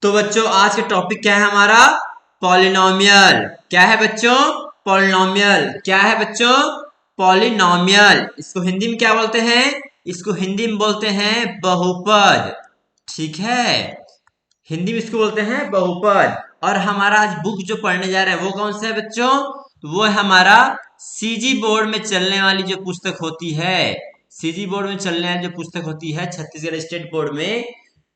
तो बच्चों आज का टॉपिक क्या है हमारा? पॉलिनोमियल। क्या है बच्चों? पॉलिनोमियल। क्या है बच्चों? पॉलिनोमियल। इसको हिंदी में क्या बोलते हैं? इसको हिंदी में बोलते हैं बहुपद। ठीक है, हिंदी में इसको बोलते हैं बहुपद। और हमारा आज बुक जो पढ़ने जा रहे हैं वो कौन सा है बच्चों? वो है हमारा सीजी बोर्ड में चलने वाली जो पुस्तक होती है, सीजी बोर्ड में चलने वाली जो पुस्तक होती है छत्तीसगढ़ स्टेट बोर्ड में,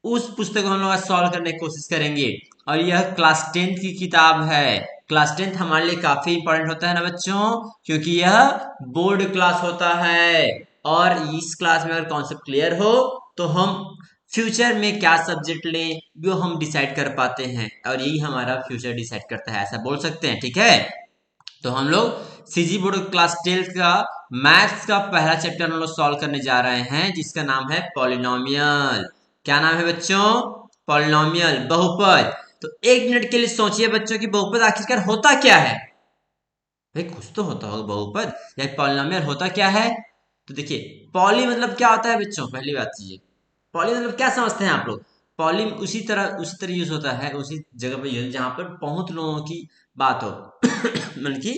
उस पुस्तक को हम लोग आज सॉल्व करने की कोशिश करेंगे। और यह क्लास 10th की किताब है। क्लास 10th हमारे लिए काफी इंपॉर्टेंट होता है ना बच्चों, क्योंकि यह बोर्ड क्लास होता है। और इस क्लास में अगर कॉन्सेप्ट क्लियर हो तो हम फ्यूचर में क्या सब्जेक्ट लें वो हम डिसाइड कर पाते हैं, और यही हमारा फ्यूचर डिसाइड करता है, ऐसा बोल सकते हैं। ठीक है, तो हम लोग सीजी बोर्ड क्लास 10th का मैथ्स का पहला चैप्टर हम लोग सॉल्व करने जा रहे हैं, जिसका नाम है पॉलिनोमियल। क्या नाम है बच्चों? पॉलिनोमियल, बहुपद। तो एक मिनट के लिए सोचिए बच्चों कि बहुपद आखिरकार होता क्या है। भाई कुछ तो होता होगा बहुपद, या पॉलिनोमियल होता क्या है? तो देखिए, पॉली मतलब क्या होता है बच्चों, पहली बात चीज़, पॉली मतलब क्या समझते हैं आप लोग? पॉली उसी तरह यूज होता है, उसी जगह पर यूज जहां पर बहुत लोगों की बात हो मतलब कि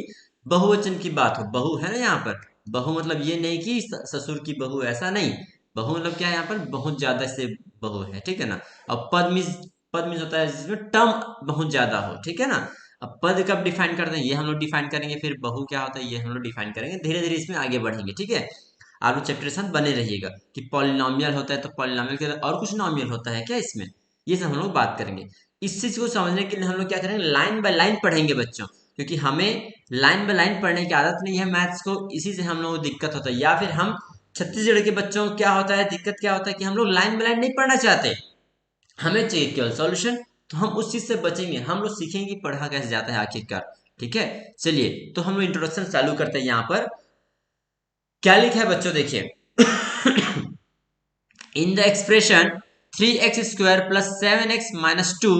बहुवचन की बात हो। बहु है ना यहाँ पर। बहु मतलब ये नहीं कि ससुर की बहू, ऐसा नहीं। बहु मतलब क्या है, यहाँ पर बहुत ज्यादा से बहु है, ठीक है ना। और पद मीन्स होता है जिसमें टर्म बहुत ज्यादा हो, ठीक है ना। अब पद कब डिफाइन करते हैं ये हम लोग डिफाइन करेंगे, फिर बहु क्या होता है ये हम लोग डिफाइन करेंगे, धीरे धीरे इसमें आगे बढ़ेंगे। ठीक है, आप लोग चैप्टर के साथ बने रहिएगा। कि पॉलिनोमियल होता है तो पॉलिनोमियल के और कुछ नॉमियल होता है क्या इसमें, ये सब हम लोग बात करेंगे। इस चीज को समझने के लिए हम लोग क्या करेंगे, लाइन बाय लाइन पढ़ेंगे बच्चों, क्योंकि हमें लाइन बाय लाइन पढ़ने की आदत नहीं है मैथ्स को, इसी से हम लोग को दिक्कत होता है। या फिर हम छत्तीसगढ़ के बच्चों को क्या होता है, दिक्कत क्या होता है कि हम लोग लाइन बाय लाइन नहीं पढ़ना चाहते, हमें चाहिए केवल सॉल्यूशन। तो हम उस चीज से बचेंगे, हम लोग सीखेंगे कि पढ़ा कैसे जाता है आखिरकार। ठीक है, चलिए तो हम लोग इंट्रोडक्शन चालू करते हैं। यहाँ पर क्या लिखा है बच्चों, देखिए in the expression 3x² + 7x - 2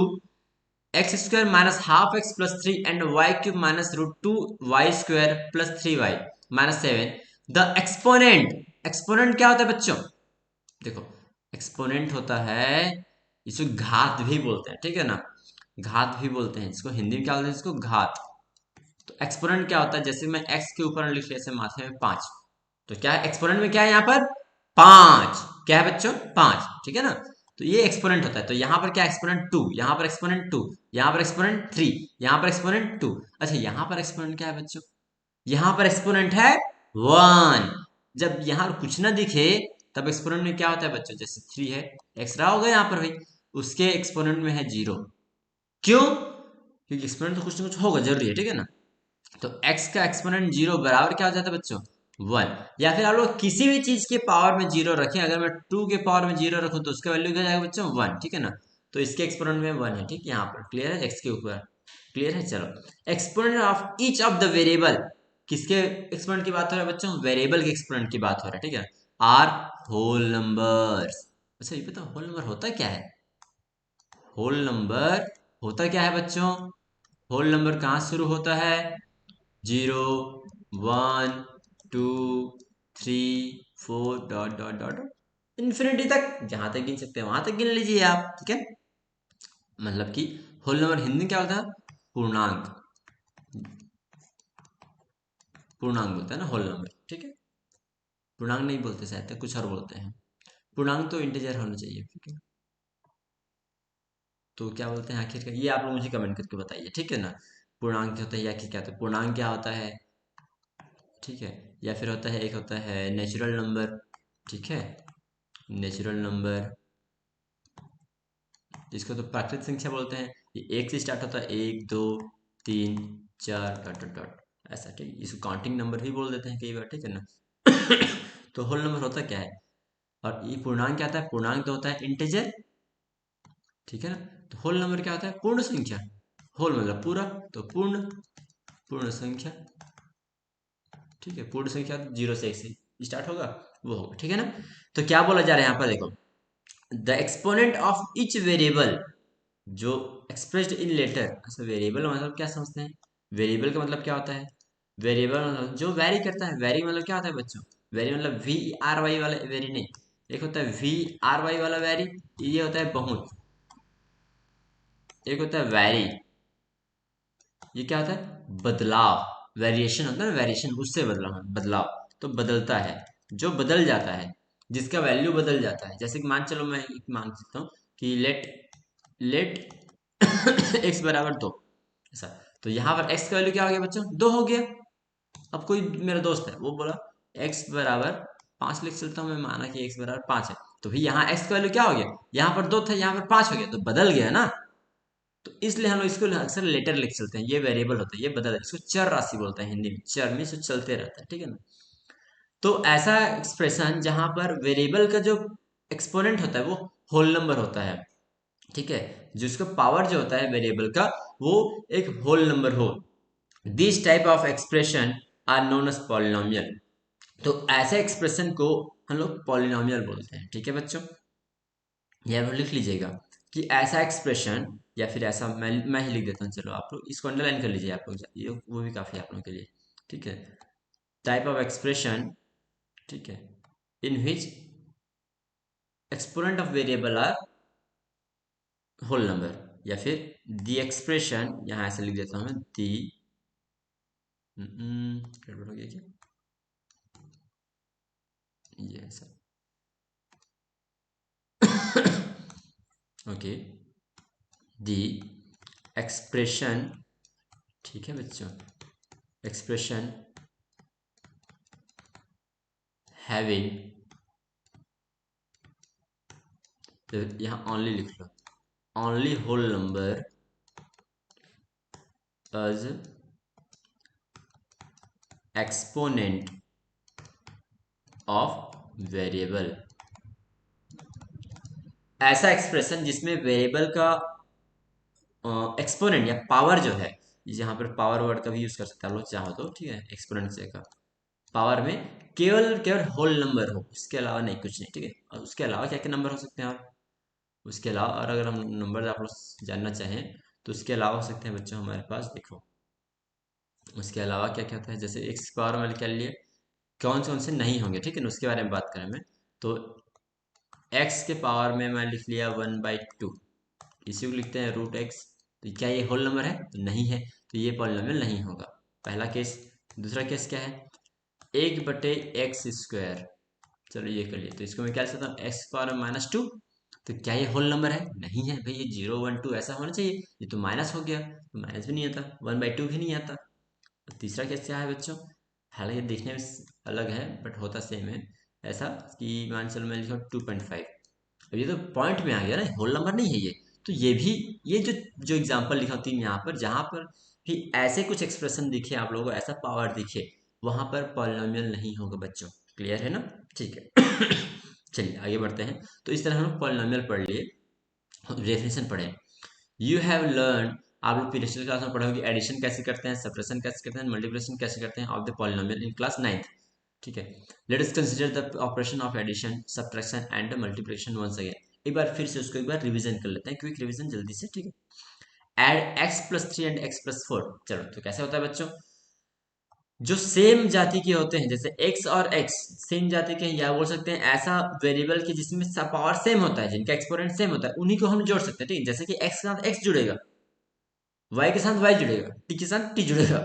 x² - ½ x + 3 and y³ - √2y² + 3y - 7, the exponent. Exponent क्या होता है बच्चों? देखो, एक्सपोनेंट होता है, इसको घात भी बोलते हैं, ठीक है ना। घात भी बोलते हैं इसको, हिंदी में क्या बोलते हैं इसको, घात। तो एक्सपोनेंट क्या होता है, जैसे मैं x के ऊपर लिख लिया, जैसे माथे में 5, तो क्या है एक्सपोनेंट में, क्या है यहाँ पर 5। क्या है बच्चों? 5, ठीक है ना। तो ये एक्सपोनेंट होता है। तो यहाँ पर क्या एक्सपोनेंट 2, यहाँ पर एक्सपोनेंट 2, यहाँ पर एक्सपोनेंट 3, यहाँ पर एक्सपोनेंट 2। अच्छा, यहाँ पर एक्सपोनेंट क्या है बच्चों? यहाँ पर एक्सपोनेंट है 1। जब यहाँ कुछ ना दिखे तब एक्सपोनेंट में क्या होता है बच्चों, जैसे 3 है, एक्स्ट्रा होगा यहाँ पर भाई, उसके एक्सपोनेंट में है 0। क्यों? क्योंकि एक्सपोनेंट तो कुछ ना कुछ होगा, जरूरी है, ठीक है ना। तो x का एक्सपोनेंट 0 बराबर क्या हो जाता है बच्चों, 1। या फिर आप लोग किसी भी चीज के पावर में 0 रखें, अगर मैं 2 के पावर में 0 रखूं तो उसका वैल्यू क्या जाएगा बच्चों, 1, ठीक है ना। तो इसके एक्सपोनेंट में 1 है, ठीक, यहाँ पर क्लियर है, x के ऊपर क्लियर है। चलो, exponent of each of the variable, किसके एक्सपोनेंट की बात हो रहा है बच्चों? वेरिएबल के एक्सपोनेंट की बात हो रहा है, ठीक है। Are whole numbers. अच्छा, ये बताओ होल नंबर होता क्या है? होल नंबर होता क्या है बच्चों? होल नंबर कहाँ शुरू होता है? 0, 1, 2, 3, 4 डॉट डॉट डॉट इन्फिनिटी तक, जहां तक गिन सकते हैं वहां तक गिन लीजिए आप, ठीक है। मतलब कि होल नंबर हिंदी में क्या होता है? पूर्णांक। पूर्णांक बोलते हैं ना होल नंबर, ठीक है। पूर्णांक नहीं बोलते शायद, तक कुछ और बोलते हैं। पूर्णांक तो इंटीजर होना चाहिए, ठीक है। तो क्या बोलते हैं आखिर, ये आप लोग मुझे कमेंट करके बताइए, ठीक है ना। पूर्णांक क्या होता है, या क्या होता है, पूर्णांक क्या होता है, ठीक है। या फिर होता है, एक होता है नेचुरल नंबर, ठीक है। नेचुरल नंबर, जिसको तो प्राकृतिक संख्या बोलते हैं। ये एक से स्टार्ट होता है, 1, 2, 3, 4 डॉट डॉट डॉट, ऐसा, ठीक। इसको काउंटिंग नंबर भी बोल देते हैं कई बार, ठीक है ना। तो होल नंबर होता क्या है? और ये पूर्णांक क्या होता है? पूर्णांक तो होता है इंटीजर, ठीक है ना। तो होल नंबर क्या होता है? पूर्ण संख्या। होल मतलब पूरा, तो पूर्ण, पूर्ण संख्या, ठीक है। पूर्ण संख्या 0 से 1 से स्टार्ट होगा, वो होगा, ठीक है ना। तो क्या बोला जा रहा है यहाँ पर, देखो, the exponent of each variable जो एक्सप्रेस्ड इन लेटर। अच्छा, वेरिएबल मतलब क्या समझते हैं? वेरिएबल का मतलब क्या होता है? वेरिएबल मतलब जो वैरी करता है। वैरी मतलब क्या होता है बच्चों? वैरी मतलब VRY वाला वैरी नहीं, एक होता है VRY वाला वैरी, ये होता है बहुत, एक होता है वेरी, ये क्या होता है, बदलाव, वेरिएशन होता है ना, वेरिएशन, उससे बदलाव, बदलाव, तो बदलता है, जो बदल जाता है, जिसका वैल्यू बदल जाता है। जैसे कि मान चलो मैं एक मान सकता हूँ कि लेट एक्स बराबर 2, ऐसा। तो यहाँ पर एक्स का वैल्यू क्या हो गया बच्चों, 2 हो गया। अब कोई मेरा दोस्त है वो बोला एक्स बराबर 5 लिख चलता हूँ मैं, माना कि एक्स बराबर 5 है, तो भी यहाँ एक्स का वैल्यू क्या हो गया, यहाँ पर 2 था यहाँ पर 5 हो गया, तो बदल गया ना। तो इसलिए हम लोग इसको अक्सर लेटर लिख चलते हैं, ये वेरिएबल होता है, ये बदल, इसको चर राशि बोलते हैं हिंदी में, चर में इसको चलते रहता है, ठीक है ना। तो ऐसा एक्सप्रेशन जहां पर वेरिएबल का जो एक्सपोनेंट होता है वो होल नंबर होता है, ठीक है, जिसका पावर जो होता है वेरिएबल का वो एक होल नंबर हो, this type of expression are known as polynomial. तो ऐसे एक्सप्रेशन को हम लोग पॉलिनोमियल बोलते हैं, ठीक है बच्चों। ये आप लिख लीजिएगा कि ऐसा एक्सप्रेशन, या फिर ऐसा मैं ही लिख देता हूँ, चलो आप लोग इसको अंडरलाइन कर लीजिए आप लोग, ये वो भी काफ़ी है आप लोगों के लिए, ठीक है। टाइप ऑफ एक्सप्रेशन, ठीक है, in which exponent of variable are whole number, या फिर दी एक्सप्रेशन, यहाँ ऐसे लिख देता हूँ मैं, दी, गड़बड़ हो गया क्या, ये ऐसा, ओके, दी एक्सप्रेशन, ठीक है बच्चों, एक्सप्रेशन हैविंग, तो यहाँ ओनली लिख लो, only whole number as exponent of variable. ऐसा एक्सप्रेशन जिसमें वेरिएबल का एक्सपोनेंट या पावर जो है, यहाँ पर पावर वर्ड का भी यूज कर सकते हैं आप लोग चाहो तो, ठीक है, एक्सपोनेंट से का पावर में केवल केवल होल नंबर हो, उसके अलावा नहीं, कुछ नहीं, ठीक है। और उसके अलावा क्या क्या नंबर हो सकते हैं, और उसके अलावा, और अगर हम नंबर आप लोग जानना चाहें तो उसके अलावा हो सकते हैं बच्चों हमारे पास, देखो उसके अलावा क्या क्या होता है, जैसे एक्स पावर में क्या लिए, कौन से नहीं होंगे, ठीक है ना, उसके बारे में बात करें मैं, तो एक्स के पावर में मैं लिख लिया 1/2, इसी को लिखते हैं रूट एक्स, तो क्या ये होल नंबर है, तो नहीं है, तो ये पॉलिनोमियल नहीं होगा, पहला केस। दूसरा केस क्या है, 1/x², चलो ये कर लिए, तो इसको मैं क्या लिख सकता हूँ, एक्स पावर में -2, तो क्या ये होल नंबर है, नहीं है भाई, ये 0 1 2 ऐसा होना चाहिए, ये तो माइनस हो गया, तो माइनस भी नहीं आता, 1/2 भी नहीं आता। तीसरा केस क्या है बच्चों, हालांकि देखने में अलग है बट होता सेम है, ऐसा कि मान चलो मैं लिखा 2.5, अब ये तो पॉइंट में आ गया ना, होल नंबर नहीं है ये, तो ये भी, ये जो एग्जांपल लिखा तीन यहाँ पर, जहाँ पर भी ऐसे कुछ एक्सप्रेशन दिखे आप लोगों को, ऐसा पावर दिखे, वहां पर पॉलिनोमियल नहीं होगा बच्चों, क्लियर है ना, ठीक है। चलिए आगे बढ़ते हैं। तो इस तरह हम लोग पॉलिनोमियल पढ़ लिए, डेफिनेशन पढ़े। यू हैव लर्न, आप लोग पिछले क्लास में पढ़े होंगे एडिशन कैसे करते हैं, सब्ट्रैक्शन कैसे करते हैं, मल्टीप्लिकेशन कैसे करते हैं of the polynomial in class 9th, ठीक है। Let us consider the operation of addition, subtraction and multiplication once again, एक बार फिर से उसको एक बार रिवीजन कर लेते हैं, क्विक रिवीजन जल्दी से, ठीक है। एड x+3 एंड x+4, चलो तो कैसे होता है बच्चों, जो सेम जाति के होते हैं, जैसे x और x सेम जाति के हैं, या बोल सकते हैं ऐसा वेरिएबल की जिसमें पावर सेम होता है, जिनका एक्सपोनेंट सेम होता है, उन्हीं को हम जोड़ सकते हैं, ठीक है। जैसे कि x के साथ x जुड़ेगा, y के साथ y जुड़ेगा, t के साथ t जुड़ेगा,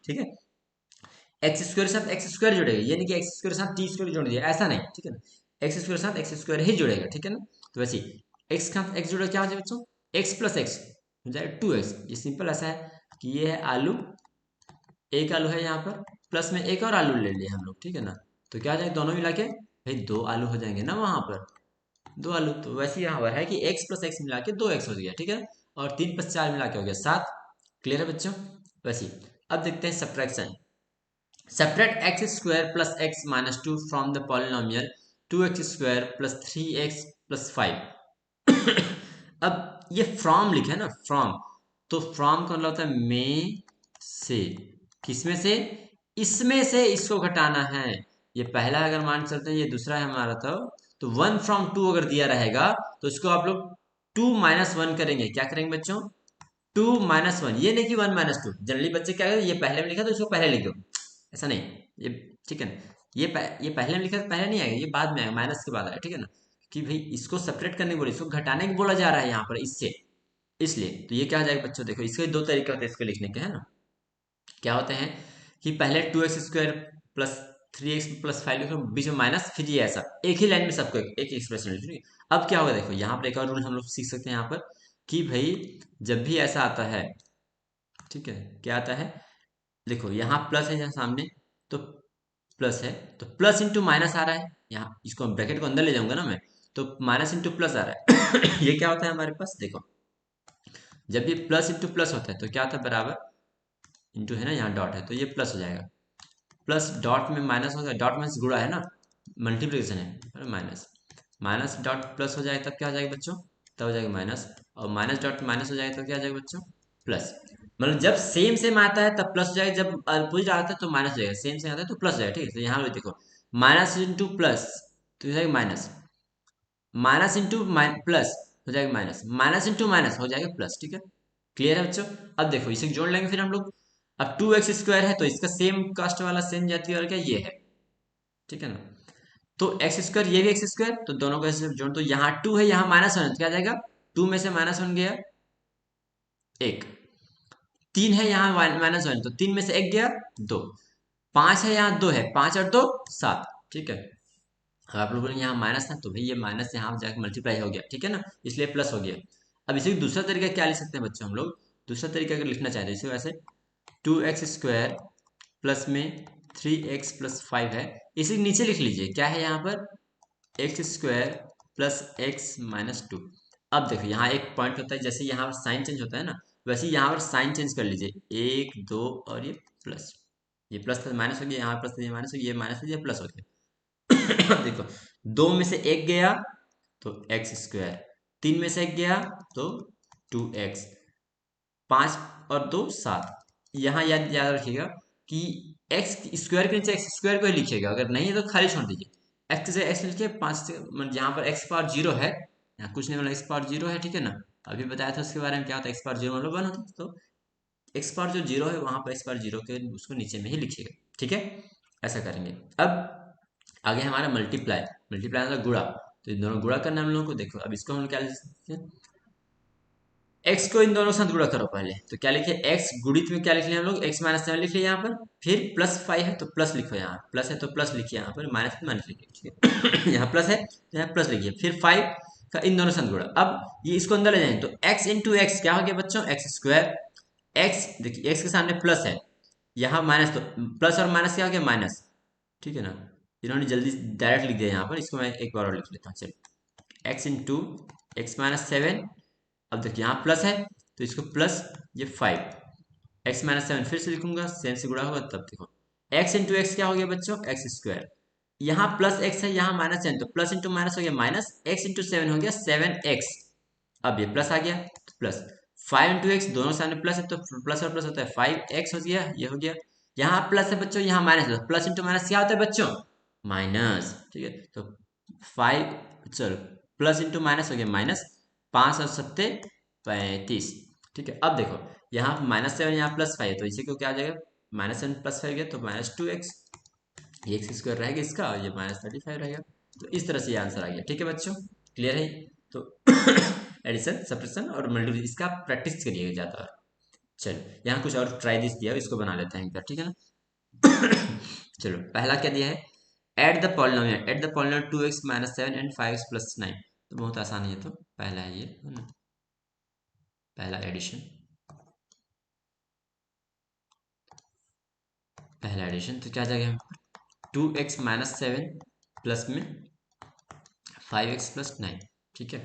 ठीक है। एक्स स्क्वायर के साथ एक्स स्क्वायर जुड़ेगा, ये नहीं कि एक्स स्क्वायर के साथ टी स्क्वायर जोड़ दिया, ऐसा नहीं, ठीक है ना, एक्स स्क्वायर के साथ एक्स स्क्वायर ही जुड़ेगा, ठीक है ना। तो वैसे एक्स के साथ एक्स जुड़ेगा, क्या हो जाए बच्चों, एक्स प्लस एक्स हो जाएगा 2x, ये सिंपल ऐसा है कि ये है आलू, एक आलू है यहाँ पर, प्लस में एक और आलू ले लिए हम लोग, ठीक है ना, तो क्या हो जाएगा, दोनों मिला के भाई 2 आलू हो जाएंगे ना वहां पर, 2 आलू, तो वैसे यहाँ पर है कि एक्स प्लस एक्स मिला के 2x हो गया, ठीक है, और 3 + 4 मिला के हो गया 7, क्लियर है बच्चों। वैसे अब देखते हैं subtraction, separate x² plus x minus 2 from the polynomial 2x² plus 3x plus 5। अब ये फ्रॉम लिखा है ना, फ्रॉम, तो फ्रॉम का मतलब होता है में से, किसमें से, इसमें से इसको घटाना है, ये पहला अगर मान चलते हैं, ये दूसरा है हमारा, तो 1 from 2 अगर दिया रहेगा तो इसको आप लोग 2 - 1 करेंगे, क्या करेंगे बच्चों, 2 - 1, ये नहीं कि 1 - 2, जनरली बच्चे क्या करते हैं, ये पहले में लिखा तो इसको पहले लिख दो, ऐसा नहीं, ये ठीक है ना, ये पहले में लिखा तो पहले नहीं आएगा, ये बाद में आएगा, माइनस के बाद आएगा, ठीक है ना, कि भाई इसको सेपरेट करने बोले, इसको घटाने को बोला जा रहा है यहाँ पर इससे, इसलिए तो ये क्या हो जाएगा बच्चों, देखो इसके दो तरीके होते हैं इसको लिखने के, है ना। क्या होते हैं कि पहले 2x² प्लस 3x प्लस 5 लिखो, बीच में माइनस, फिर ये ऐसा एक ही लाइन में सबको एक एक्सप्रेशन लिखो, ठीक है। अब क्या होगा देखो, यहाँ पर एक और रूल हम लोग सीख सकते हैं यहाँ पर कि भाई जब भी ऐसा आता है, ठीक है, क्या आता है, देखो यहाँ प्लस है यहाँ सामने, तो प्लस है तो प्लस इंटू माइनस आ रहा है, यहाँ इसको ब्रैकेट को अंदर ले जाऊंगा ना मैं, तो माइनस इंटू प्लस आ रहा है। ये क्या होता है हमारे पास, देखो जब भी प्लस इंटू प्लस होता है तो क्या होता है, बराबर इंटू है ना, यहाँ डॉट है तो ये प्लस हो जाएगा, प्लस डॉट में माइनस हो जाएगा, डॉट माइनस गुणा है ना, मल्टीप्लिकेशन है, माइनस माइनस डॉट प्लस हो जाएगा तब क्या हो जाएगा बच्चों, तब हो जाएगा माइनस, और माइनस डॉट माइनस हो जाएगा तो क्या हो जाएगा बच्चों, प्लस। मतलब जब सेम सेम आता है तब प्लस हो जाएगा, जब अपोजिट आता है तो माइनस हो जाएगा, सेम सेम आता है तो प्लस हो जाएगा, ठीक है। तो यहाँ पे देखो माइनस इंटू प्लस तो हो जाएगा माइनस, माइनस इंटू प्लस हो जाएगा माइनस, माइनस इंटू माइनस हो जाएगा प्लस, ठीक है। क्लियर है बच्चों। अब देखो इसे जोड़ लेंगे फिर हम लोग, अब 2x² है तो इसका सेम कास्ट वाला सेम जाती और क्या ये है, ठीक है ना। तो x² ये भी x², तो दोनों को ऐसे जोड़, तो यहाँ 2 है यहाँ -1 है तो क्या जाएगा, 2 में से -1 गया 1, 3 है यहाँ -1 तो 3 में से 1 गया 2, 5 है यहाँ 2 है, 5 और 2 7, ठीक है। अब आप लोगों ने यहाँ माइनस था तो भाई ये माइनस यहाँ जाकर मल्टीप्लाई हो गया, ठीक है ना, इसलिए प्लस हो गया। अब इसे दूसरा तरीका क्या लिख सकते हैं बच्चों हम लोग, दूसरा तरीका अगर लिखना चाहते हैं इसे वैसे 2x² प्लस में 3x प्लस 5 है, इसे नीचे लिख लीजिए क्या है यहाँ पर, x² प्लस x माइनस 2। अब देखो यहाँ एक पॉइंट होता है, जैसे यहाँ पर साइन चेंज होता है ना, वैसे यहाँ पर साइन चेंज कर लीजिए, 1 2 और ये प्लस, ये प्लस था माइनस हो गया, यहाँ प्लस था ये माइनस हो गया, ये माइनस था ये प्लस हो गया। देखो 2 में से 1 गया तो x², 3 में से 1 गया तो 2x, 5 और 2 7। यहाँ याद याद रखिएगा कि x² के नीचे x² को ही लिखिएगा, अगर नहीं है तो खाली छोड़ दीजिए, x से x लिखिए, 5 से मतलब यहाँ पर x पावर 0 है, यहाँ कुछ नहीं, मतलब x पावर 0 है, ठीक है ना। अभी बताया था उसके बारे में, क्या होता है x पावर 0 मतलब 1 होता है, तो x पावर जो 0 है वहाँ पर x पावर 0 के उसको नीचे में ही लिखिएगा, ठीक है। ऐसा करेंगे। अब आगे हमारा मल्टीप्लाई, मल्टीप्लाई मतलब गुणा, तो इन दोनों गुणा करना हम लोगों को, देखो अब इसको हम क्या लिख सकते हैं, x को इन दोनों के साथ गुणा करो पहले, तो क्या लिखे x गुणित में क्या लिख लिया हम लोग, x -7 लिख लिया यहाँ पर, फिर प्लस 5 है तो प्लस लिखो, यहाँ प्लस है तो प्लस लिखिए, यहाँ पर माइनस है माइनस लिखिए, ठीक है। यहाँ प्लस है तो यहाँ प्लस लिखिए, फिर 5 का इन दोनों के साथ गुणा। अब ये इसको अंदर ले जाएंगे तो x इंटू एक्स क्या हो गया बच्चों, x², x देखिए x के सामने प्लस है, यहाँ माइनस, तो प्लस और माइनस क्या हो गया माइनस, ठीक है ना। इन्होंने जल्दी डायरेक्ट लिख दिया यहाँ पर, इसको मैं एक बार और लिख लेता हूँ, चलिए x इंटू x-7। अब देखिए यहाँ प्लस है तो इसको प्लस ये 5, x-7 फिर से लिखूंगा, सेम से गुणा होगा तब देखो x इंटू एक्स क्या हो गया बच्चों, x², यहाँ प्लस x है यहाँ -7 तो प्लस इंटू माइनस हो गया माइनस, x इंटू 7 हो गया 7x। अब ये प्लस आ गया तो प्लस 5 इंटू एक्स, दोनों सामने प्लस है तो प्लस और प्लस होता है 5x हो गया, ये हो गया। यहाँ प्लस है बच्चों यहाँ माइनस है, प्लस इंटू माइनस क्या होता है बच्चों, माइनस, ठीक है। तो 5, चलो प्लस इंटू माइनस हो गया माइनस, 5 और 7 35, ठीक है। अब देखो यहाँ -7 यहाँ +5 है तो इसी को क्या आ जाएगा, -7 +5 गया तो -2x, ये x² रहेगा इसका और ये -35 रहेगा। तो इस तरह से ये आंसर आ गया, ठीक है बच्चों, क्लियर है। तो एडिशन सब्ट्रैक्शन और मल्टीप्लिकेशन इसका प्रैक्टिस करिएगा ज़्यादा। चलो यहाँ कुछ और ट्राई दिस दिया है, इसको बना लेते हैं एक बार, ठीक है ना। चलो पहला क्या दिया है, at the polynomial 2x -7 and 5x + 9। तो बहुत आसान है ये, तो पहला है ये, है ना, पहला एडिशन, पहला एडिशन तो क्या आ जाएगा 2x -7 प्लस में 5x + 9, ठीक है।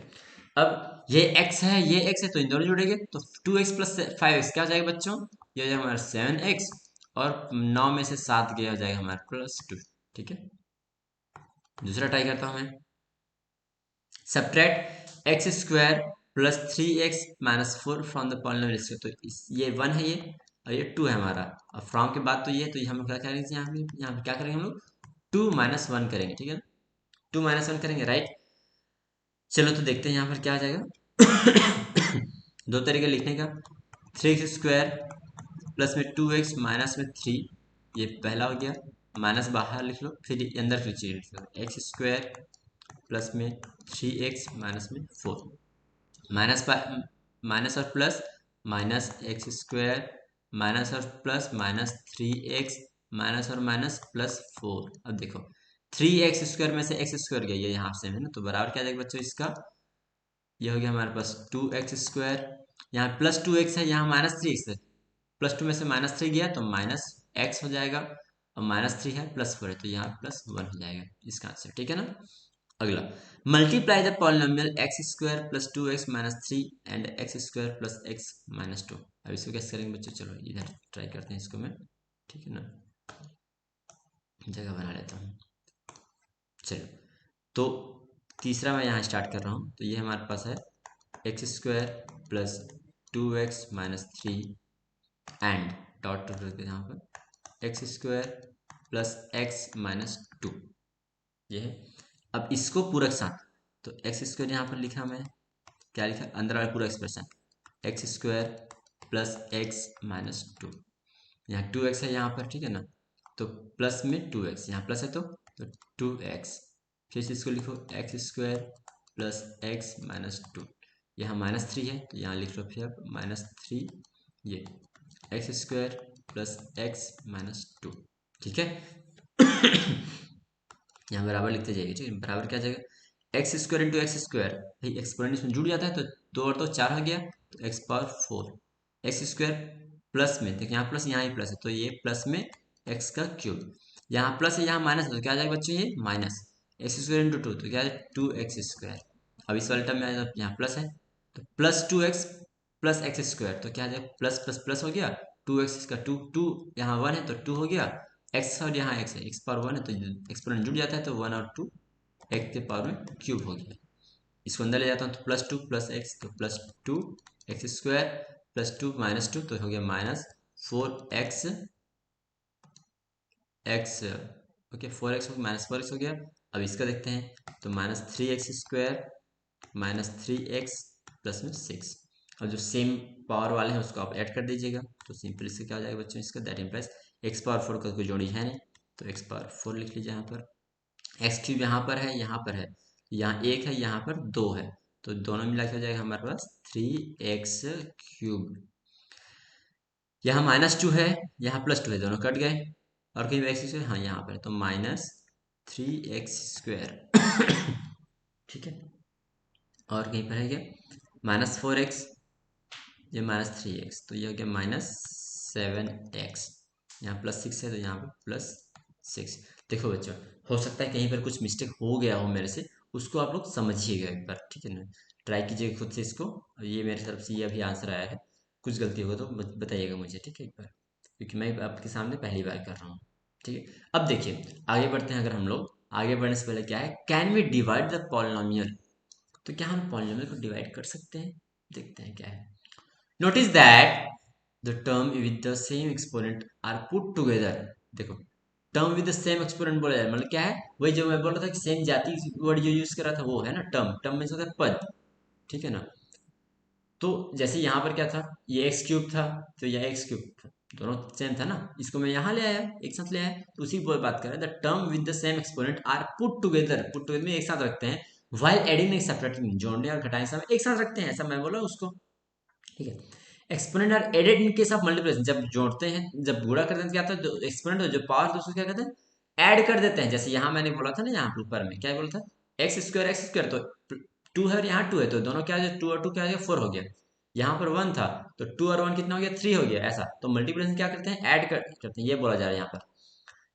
अब ये x है ये x है तो इन दोनों जुड़ेंगे तो 2x + 5x क्या हो जाएगा बच्चों, ये हो जाएगा हमारा 7x, और 9 में से 7 गया हो जाएगा हमारा +2, ठीक है। दूसरा ट्राई करता हूँ मैं, subtract x² plus 3x -4 from the polynomial, तो ये 1 है ये, और ये 2 है हमारा, और फ्रॉम के बाद तो ये, तो हम क्या करेंगे यहाँ पे क्या करेंगे हम लोग 2 - 1 करेंगे, ठीक है ना, 2 - 1 करेंगे, राइट। चलो तो देखते हैं यहाँ पर क्या आ जाएगा। दो तरीके लिखने का, 3x² प्लस में 2x माइनस में 3, ये पहला हो गया, माइनस बाहर लिख लो, फिर अंदर की चीज लिख लो, x² प्लस में 3x माइनस में 4, माइनस माइनस और plus, minus x square, minus और प्लस माइनस 3x, माइनस और माइनस प्लस 4। अब देखो 3x स्क्वायर में से एक्स स्क्वायर गया है यहाँ से है ना, तो बराबर क्या आ जाएगा बच्चों इसका, ये हो गया हमारे पास 2x स्क्वायर, यहाँ प्लस 2x है, यहाँ माइनस 3x है, प्लस 2 में से माइनस 3 गया तो माइनस x हो जाएगा, और माइनस 3 है प्लस 4 है तो यहाँ प्लस 1 हो जाएगा इसका आंसर, ठीक है ना। अगला, multiply the polynomial x square plus 2x minus 3 and x square plus x minus 2। अब इसको कैसे करेंगे बच्चों, चलो इधर ट्राई करते हैं इसको मैं, ठीक है ना, जगह बना लेता हूँ। चलो, तो तीसरा मैं यहाँ स्टार्ट कर रहा हूँ, तो ये हमारे पास है x square plus 2x minus 3 and dot dot करके यहाँ पर x square plus x minus 2, ये है। अब इसको पूरक साथ, तो एक्स स्क्वायर यहाँ पर लिखा मैं, क्या लिखा अंदर वाला पूरा expression, x square plus x minus 2, यहाँ 2x है यहाँ पर, ठीक है ना, तो प्लस में 2x, यहाँ प्लस है तो 2x, फिर से इसको लिखो x square plus x minus 2, यहाँ माइनस 3 है तो यहाँ लिख लो फिर अब माइनस 3, ये x square plus x minus 2, ठीक है। यहाँ बराबर लिखते जाइए, ठीक है, बराबर क्या जाएगा x square into x square, भाई एक्सपोनेंट इसमें जुड़ जाता है तो 2 और 2 4 हो गया, तो x power 4, x square plus में देखिए यहाँ प्लस यहाँ ही प्लस है तो ये प्लस में एक्स का क्यूब, यहाँ प्लस है यहाँ माइनस है तो क्या आ जाएगा बच्चों ये माइनस, एक्स स्क्वायर इंटू 2 तो क्या आ जाएगा 2x स्क्वायर, अब इस वाले टर्म में आएगा यहाँ प्लस है तो plus 2x plus x square, तो क्या आ जाएगा प्लस प्लस प्लस हो गया, 2x का 2 2 यहाँ 1 है तो 2 हो गया, एक्स और यहाँ एक्स है, एक्स पावर 1 है तो एक्सपोनेंट जुड़ जाता है तो 1 और 2 एक्स के पावर में क्यूब हो गया। इसको अंदर ले जाता हूँ तो प्लस 2 प्लस एक्स तो plus 2 x square plus 2 minus 2 तो हो गया minus 4x x, okay 4x minus 4x हो गया। अब इसका देखते हैं तो minus 3x square minus 3x plus में 6, और जो सेम पावर वाले हैं उसको आप ऐड कर दीजिएगा तो सिंपल इससे क्या हो जाएगा बच्चों इसका, दैट इम्प्लाइज एक्स पावर 4 का कोई जोड़ी है नहीं तो एक्स पावर 4 लिख लीजिए यहाँ पर, एक्स क्यूब यहाँ पर है, यहाँ पर है, यहाँ एक है यहाँ पर 2 है, तो दोनों मिला के हो जाएगा हमारे पास 3x क्यूब, यहाँ माइनस 2 है यहाँ प्लस 2 है, दोनों कट गए, और कहीं एक्स स्क्वायर हाँ यहाँ पर है तो माइनस 3x स्क्वायर, ठीक है, और कहीं पर है क्या माइनस 4x, ये माइनस 3x तो ये हो गया माइनस 7x, यहाँ प्लस 6 है तो यहाँ पर प्लस 6। देखो बच्चों, हो सकता है कहीं पर कुछ मिस्टेक हो गया हो मेरे से, उसको आप लोग समझिएगा एक बार, ठीक है ना, ट्राई कीजिएगा खुद से इसको, ये मेरी तरफ से ये अभी आंसर आया है, कुछ गलती होगा तो बताइएगा मुझे, ठीक है एक बार, क्योंकि मैं आपके सामने पहली बार कर रहा हूँ, ठीक है। अब देखिए आगे बढ़ते हैं, अगर हम लोग आगे बढ़ने से पहले क्या है, can we divide the polynomial, तो क्या हम पॉलिनोमियल को डिवाइड कर सकते हैं, देखते हैं क्या है। Notice that the term with the same exponent are put together। देखो term with the same exponent बोला जाए मतलब क्या है, वही जो मैं बोल रहा था कि सेम जाति वर्ड जो यूज कर रहा था वो है ना टर्म, टर्म में होता है पद, ठीक है ना। तो जैसे यहाँ पर क्या था, ये एक्स क्यूब था तो यह एक्स क्यूब था, दोनों सेम था ना, इसको मैं यहाँ ले आया एक साथ ले आया, तो उसी की बात कर रहे हैं, the term with the same exponent are put together में एक साथ रखते हैं, वाइल एडिंग नहीं सब्ट्रैक्टिंग, जोड़ने और घटाने समय एक साथ रखते हैं, ऐसा मैं बोला उसको, ठीक है। Exponent are added in case of multiplication, जब जोड़ते हैं जब गुणा करते हैं क्या होता है, एक्सपोनेंट जो पावर उसको क्या कहते हैं ऐड कर देते हैं, जैसे यहाँ मैंने बोला था ना, यहाँ ऊपर में क्या बोला था एक्स स्क्वायर तो 2 है और यहाँ 2 है तो दोनों क्या हो गया 2 और 2 क्या हो गया 4 हो गया, यहाँ पर 1 था तो 2 और 1 कितना हो गया 3 हो गया, ऐसा तो मल्टीप्लिकेशन क्या करते हैं ऐड करते हैं, ये बोला जा रहा है यहाँ पर।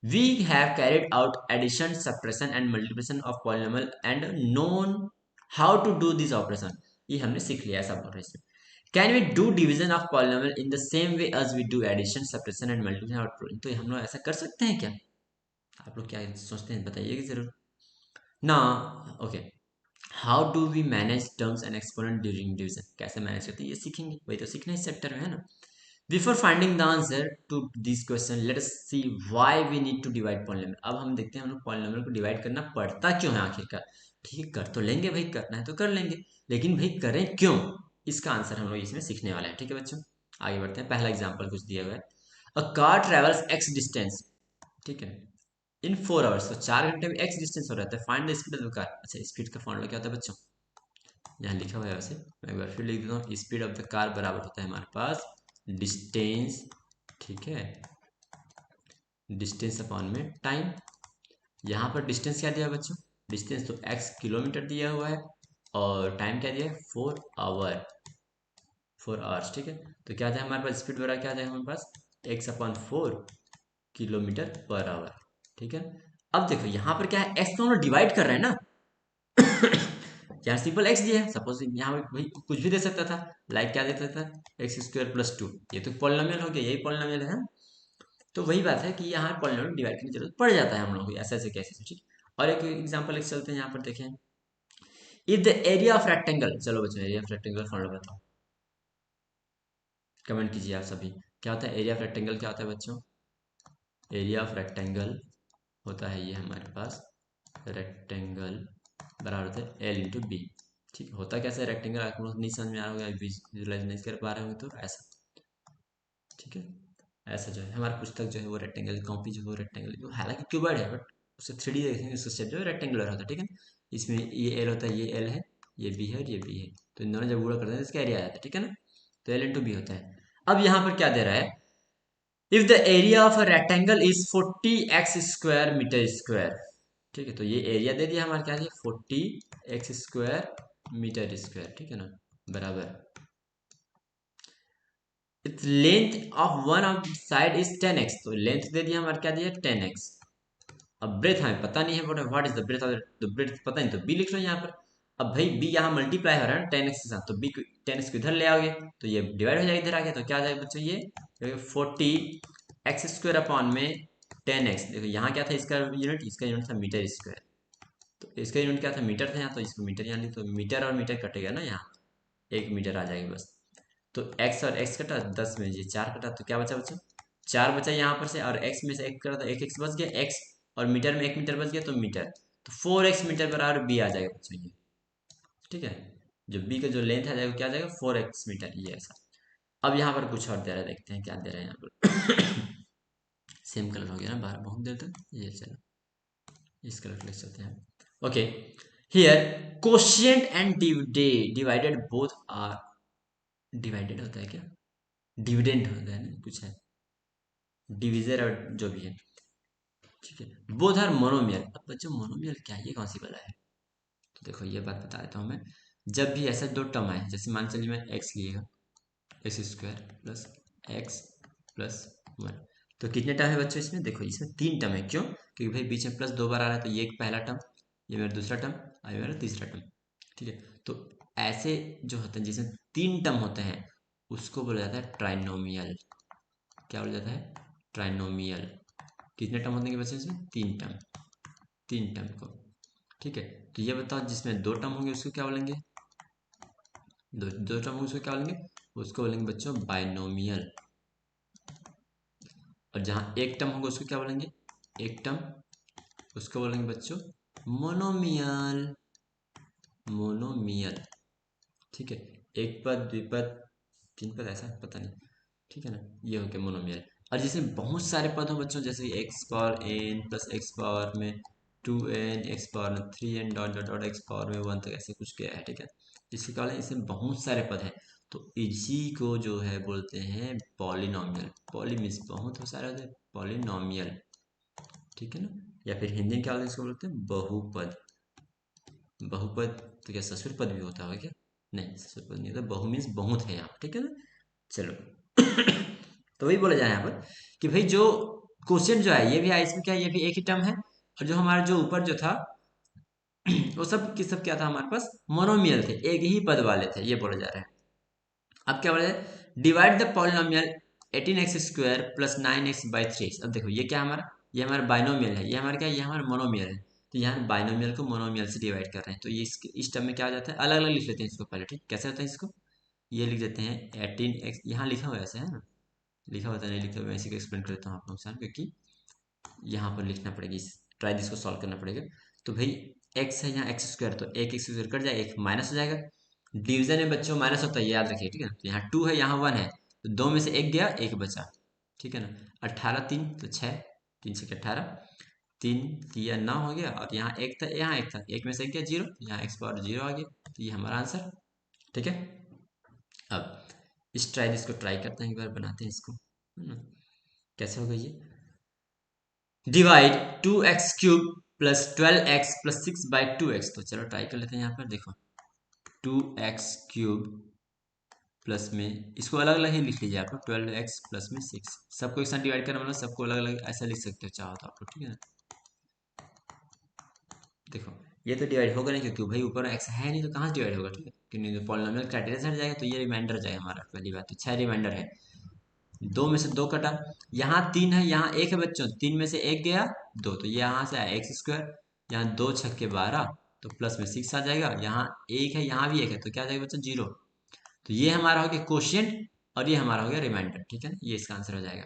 We have carried out addition, subtraction and multiplication of polynomial and known how to do this operation। ये हमने सीख लिया, ऐसा बोल रहे हैं। Can we do division of polynomial in the same way as we do addition, subtraction and multiplication? तो हम लोग ऐसा कर सकते हैं क्या, आप लोग क्या सोचते हैं बताइएगा जरूर ना। Okay, how do we manage terms and exponent during division, कैसे मैनेज करते हैं ये सीखेंगे, वही तो सीखना है इस चैप्टर में है ना। Before finding the answer to this question, let us see why we need to divide polynomial। अब हम देखते हैं हम लोग polynomial को डिवाइड करना पड़ता क्यों है आखिरकार, ठीक है कर तो लेंगे भाई, करना है तो कर लेंगे, लेकिन भाई करें क्यों, इसका आंसर हम लोग इसमें सीखने वाले हैं, ठीक है बच्चों। आगे बढ़ते हैं, पहला एग्जाम्पल कुछ दिया हुआ है, a car travels x distance, ठीक है, इन 4 आवर्स, तो 4 घंटे में x डिस्टेंस हो रहा है, find the speed of the car. अच्छा स्पीड का फॉर्मूला क्या होता है बच्चों, यहाँ लिखा हुआ है वैसे, मैं एक बार फिर लिख देता हूँ। स्पीड ऑफ द कार बराबर होता है हमारे पास डिस्टेंस, ठीक है, डिस्टेंस अपॉन में टाइम। यहाँ पर डिस्टेंस क्या दिया बच्चों, डिस्टेंस तो x किलोमीटर दिया हुआ है, और टाइम क्या दिया है 4 आवर, 4 आवर्स, ठीक है। तो क्या था हमारे पास स्पीड बराबर क्या था हमारे पास x upon 4 kilometre per hour, ठीक है। अब देखो यहाँ पर क्या है, x को हम लोग डिवाइड कर रहे हैं ना। यहाँ सिंपल x दिया है, सपोज यहाँ भाई कुछ भी दे सकता था, लाइक क्या दे सकता था x² + 2, ये तो पॉलिनोमियल हो गया, यही पॉलिनोमियल है। तो वही बात है कि यहाँ पॉलिनोमियल डिवाइड करने की जरूरत पड़ जाता है हम लोग को ऐसे ऐसे कैसे, ठीक। और एक एग्जांपल एक चलते हैं यहाँ पर देखें। If the area of rectangle, चलो बच्चों एरिया ऑफ रेक्टेंगल फॉर्मूला बताओ, कमेंट कीजिए आप सभी। क्या होता है एरिया ऑफ रेक्टेंगल, क्या होता है बच्चों, एरिया ऑफ रेक्टेंगल होता है ये हमारे पास, रेक्टेंगल बराबर होता है L इंटू बी। ठीक, होता कैसे रेक्टेंगल आपको नहीं समझ में आ रहा होगा, विजुलाइज नहीं कर पा रहे होंगे तो ऐसा, ठीक है। ऐसा जो है हमारा पुस्तक जो है वो रेक्टेंगल, कॉपी जो है वो रेक्टेंगल, जो हालांकि क्यूबॉइड है बट उसे 3D देखेंगे उसका शेप जो है रेक्टेंगुलर होता है, ठीक है। इसमें ये एल होता है, ये एल है, ये बी है और ये बी है, तो इन दोनों जब गुणा करते हैं इसका एरिया आ जाता है, ठीक है ना। तो एल इंटू बी होता है। अब यहाँ पर क्या दे रहा है, if the area of a rectangle is 40 x² metre square, ठीक है। तो ये एरिया दे दिया हमारे क्या है 40 x² मीटर स्क्वायर, ठीक है ना, बराबर its length of one of side is 10x, तो लेंथ दे दिया हमारे क्या दिया 10x। अब ब्रेथ हमें पता नहीं है, what is the breadth of the breadth पता नहीं, तो बी लिख लो यहाँ पर। अब भाई बी यहाँ मल्टीप्लाई हो रहा है ना 10x के साथ, तो बी 10x को इधर ले आओगे तो ये डिवाइड हो जाएगा इधर आगे, तो क्या आ जाएगा बच्चों ये 40 x² अपॉन में 10x। देखो यहाँ क्या था इसका यूनिट था मीटर स्क्वायर, तो इसका यूनिट क्या था मीटर था यहाँ, तो इसको मीटर यहाँ लिख, तो मीटर और मीटर कटेगा ना, यहाँ 1 मीटर आ जाएगा बस। तो x और x कटा, 10 में ये 4 कटा, तो क्या बचा बच्चों 4 बचा यहाँ पर से, और x में से 1 कटा तो 1x बच गया, x और मीटर में 1 मीटर बच गया तो मीटर, तो 4x मीटर बराबर b आ जाएगा बच्चों ये, ठीक है। जो b का जो लेंथ आ जाएगा क्या आ जाएगा 4x मीटर, ये ऐसा। अब यहाँ पर कुछ और दे रहा है, देखते हैं क्या दे रहा है यहाँ पर। सेम कलर हो गया ना बाहर बहुत देर तक, ये चलो इस कलर लिख सकते हैं। Okay, here quotient and divided both are, divided होता है क्या, डिविडेंड होता है ना कुछ है, डिविजर और जो भी है, ठीक है। Both are monomial. अब बच्चों मोनोमियल क्या है, ये कौन सी बला है, तो देखो ये बात बता देता हूँ मैं। जब भी ऐसा दो टर्म आए, जैसे मान चलिए मैं x लिएगा x² plus x plus 1, तो कितने टर्म है बच्चों इसमें, देखो इसमें 3 टर्म है, क्यों, क्योंकि भाई बीच में प्लस 2 बार आ रहा है, तो ये एक पहला टर्म, ये मेरा दूसरा टर्म और ये मेरा तीसरा टर्म, ठीक है। तो ऐसे जो होते हैं जिसमें 3 टर्म होते हैं उसको बोला जाता है ट्राइनोमियल। क्या बोला जाता है, ट्राइनोमियल। कितने टर्म होते हैं बच्चों इसमें, 3 टर्म, 3 टर्म को, ठीक है। तो ये बताओ जिसमें 2 टर्म होंगे उसको क्या बोलेंगे, दो टर्म होंगे उसको क्या बोलेंगे, उसको बोलेंगे बच्चों बाइनोमियल। और जहाँ एक टर्म होगा उसको क्या बोलेंगे, एक टर्म, उसको बोलेंगे बच्चों मोनोमियल, मोनोमियल, ठीक है। एक पद, द्विपद, तीन पद, ऐसा पता नहीं, ठीक है ना, ये हो गया मोनोमियल। और जिसमें बहुत सारे पद हो बच्चों, जैसे X power N plus X power में 2n, एक्स पावर में 3n dot dot dot X power में 1 तक ऐसे कुछ गया है, ठीक है। इसके कारण इसमें बहुत सारे पद हैं, तो इसी को जो है बोलते हैं पॉलिनोमियल। पॉली मीन्स बहुत हो सारे होते हैं, पॉलिनोमियल, ठीक है ना। या फिर हिंदी में क्या इसको बोलते हैं बहुपद। बहुपद तो क्या ससुर पद भी होता है क्या, नहीं ससुर पद नहीं होता, बहु मीन्स बहुत है यहाँ, ठीक है ना। चलो तो वही बोला जाए यहाँ पर कि भाई जो क्वेश्चन जो है ये भी है, इसमें क्या है, ये भी एक ही टर्म है, और जो हमारा जो ऊपर जो था वो सब की सब क्या था हमारे पास मोनोमियल थे, एक ही पद वाले थे, ये बोला जा रहा है। अब क्या बोला जाए, divide the polynomial 18x² plus 9x/3। अब देखो ये क्या हमारा, ये हमारा बाइनोमियल है, ये हमारा क्या है, ये हमारा मोनोमियल है। तो यहाँ बाइनोमियल को मोनोमियल से डिवाइड कर रहे हैं, तो ये इस टर्म में क्या आ जाता है, अलग अलग लिख लेते हैं इसको पहले, ठीक कैसे होता है इसको, ये लिख देते हैं 18x, यहाँ लिखा हुआ है ऐसे है ना, लिखा होता नहीं लिखा हुआ, मैं इसी को एक्सप्लेन कर देता हूँ आप लोगों के साथ, क्योंकि यहाँ पर लिखना पड़ेगी, ट्राई इसको सॉल्व करना पड़ेगा। तो भाई x है यहाँ x², तो एक x² कट जाएगा, एक माइनस हो जाएगा, डिवीजन में बच्चों माइनस होता है ये याद रखिए, ठीक है। तो यहाँ 2 है यहाँ 1 है, तो 2 में से एक गया, एक बचा, ठीक है ना। 18 3 तो 6, 3 से 18, 3 किया 9 हो गया, और यहाँ एक था, यहाँ एक था, एक में से गया 0, यहाँ x पावर 0 आ गया, तो ये हमारा आंसर। ठीक है, अब इस ट्राई इसको ट्राई करते हैं, एक बार बनाते हैं इसको, है ना। कैसे होगा ये, डिवाइड 2x³ प्लस 12x+6/2x। तो चलो ट्राई कर लेते हैं, यहाँ पर देखो 2x³ प्लस में इसको अलग अलग ही लिख लीजिए आप लोग, 12x+6, सबको एक साथ डिवाइड करना मतलब सबको अलग अलग ऐसा लिख सकते हो चाहो तो आप लोग, ठीक है ना। देखो ये तो डिवाइड होगा नहीं, क्योंकि भाई ऊपर एक्स है नहीं, तो कहाँ से डिवाइड होगा, ठीक है, क्योंकि तो पॉलिनॉमियल क्राइटेरिया से हट जाएगा, तो ये रिमाइंडर जाएगा हमारा, पहली बात तो 6 रिमाइंडर है, 2 में से 2 कटा, यहाँ 3 है, यहाँ 1 है बच्चों, 3 में से 1 गया 2, तो ये यहाँ से आया x², यहाँ 2 छक्के 12, तो प्लस में 6 आ जाएगा, यहाँ 1 है, यहाँ भी 1 है, तो क्या आ जाएगा बच्चों 0। तो ये हमारा हो गया क्वोशिएंट, और ये हमारा हो गया रिमाइंडर, ठीक है ना, ये इसका आंसर हो जाएगा।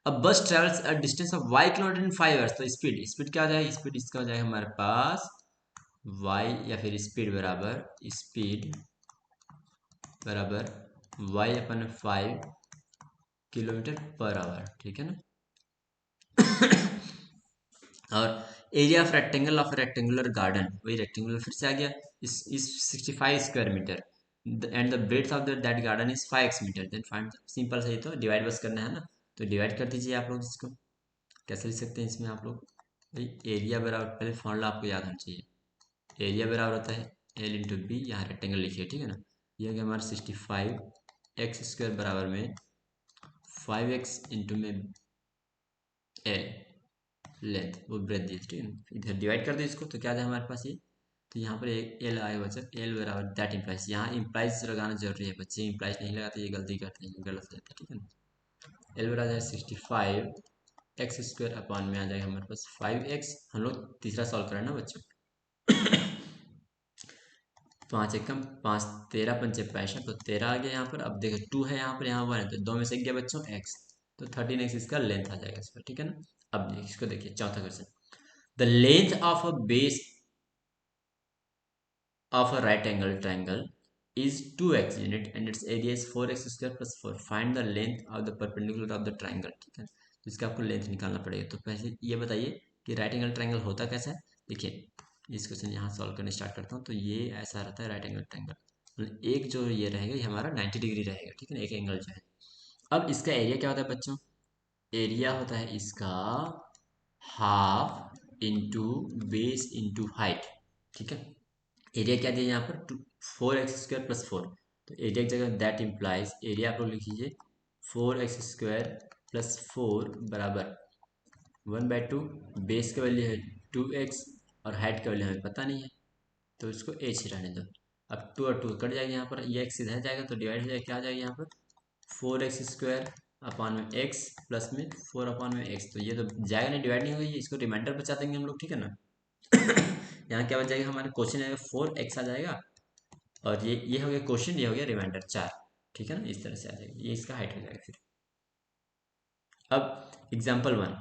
अब बस travels a distance of y kilometre in 5 hours, तो स्पीड, स्पीड क्या हो जाएगा, स्पीड इसका हो जाएगा हमारे पास y, या फिर स्पीड बराबर, स्पीड बराबर y/5 किलोमीटर पर आवर, ठीक है ना। और एरिया ऑफ रेक्टेंगुलर गार्डन, वही रेक्टेंगुलर फिर से आ गया, इस 65 square metre, and the breadth of that garden is 5x metre, then find, simple सही, तो डिवाइड बस करना है ना, तो डिवाइड कर दीजिए आप लोग इसको। कैसे लिख सकते हैं इसमें आप लोग, भाई एरिया बराबर, पहले फॉर्मूला आपको याद होना चाहिए, एरिया बराबर होता है L/B, यहाँ रेक्टेंगल लिखिए, ठीक है ना, ये हो गया हमारा 65x² बराबर में 5x इंटू में L लेंथ, वो ब्रेथ दी, ठीक है ना, इधर डिवाइड कर दो इसको, तो क्या है हमारे पास ये, तो यहाँ पर एक एल आएगा बच्चा, एल बराबर दैट इम्प्लाइज, यहाँ इम्प्लाइज लगाना जरूरी है, बच्चे इम्प्लाइज नहीं लगाते, ये गलती करते हैं, गलत हो जाता है, ठीक है ना। एल बराबर 65x² अपॉन में आ जाएगा हमारे पास 5x, हम लोग तीसरा सॉल्व करें ना बच्चों। 5 एकम 5, 13 पंचे 65, तो 13 आ गया यहाँ पर, अब देखो 2 है यहाँ पर, यहाँ 1 है, तो 2 में से गया बच्चों x, तो 13x इसका लेंथ आ जाएगा इस पर, ठीक है ना। अब इसको देखिए चौथा question, the length of a base of a right angle triangle is 2x unit and its area is 4x² plus 4, find the length of the perpendicular of the triangle, ठीक है, तो इसका आपको लेंथ निकालना पड़ेगा। तो पहले ये बताइए कि राइट एंगल ट्रायंगल होता कैसा है। देखिए इस क्वेश्चन यहाँ सॉल्व करने स्टार्ट करता हूँ, तो ये ऐसा रहता है राइट एंगल ट्रायंगल, मतलब एक जो ये रहेगा ये हमारा 90 डिग्री रहेगा, ठीक है ना, एक एंगल जो है। अब इसका एरिया क्या होता है बच्चों, एरिया होता है इसका half into base into height, ठीक है। एरिया क्या दिया यहाँ पर 4x² प्लस 4, तो एरिया की जगह दैट इम्प्लाइज, एरिया आप लोग लिख लीजिए 4x² प्लस 4 बराबर 1/2, बेस का वैल्यू है 2x, और हाइट का वैल्यू हमें पता नहीं है, तो इसको h ही रहने दो। अब 2 और 2 कट जाएगा, यहाँ पर ये x इधर जाएगा, तो डिवाइड हो जाएगा, क्या आ जाएगा यहाँ पर 4x² अपॉन में x प्लस में 4 अपॉन में x, तो ये तो जाएगा नहीं, डिवाइड नहीं होगा, ये इसको रिमाइंडर बचा देंगे हम लोग, ठीक है ना। यहाँ क्या बच जाएगा, हमारे क्वेश्चन आएगा 4x आ जाएगा, और ये हो गया क्वेश्चन, ये हो गया रिमाइंडर 4, ठीक है ना, इस तरह से आ जाएगा, ये इसका हाइट हो जाएगा। फिर अब example 1,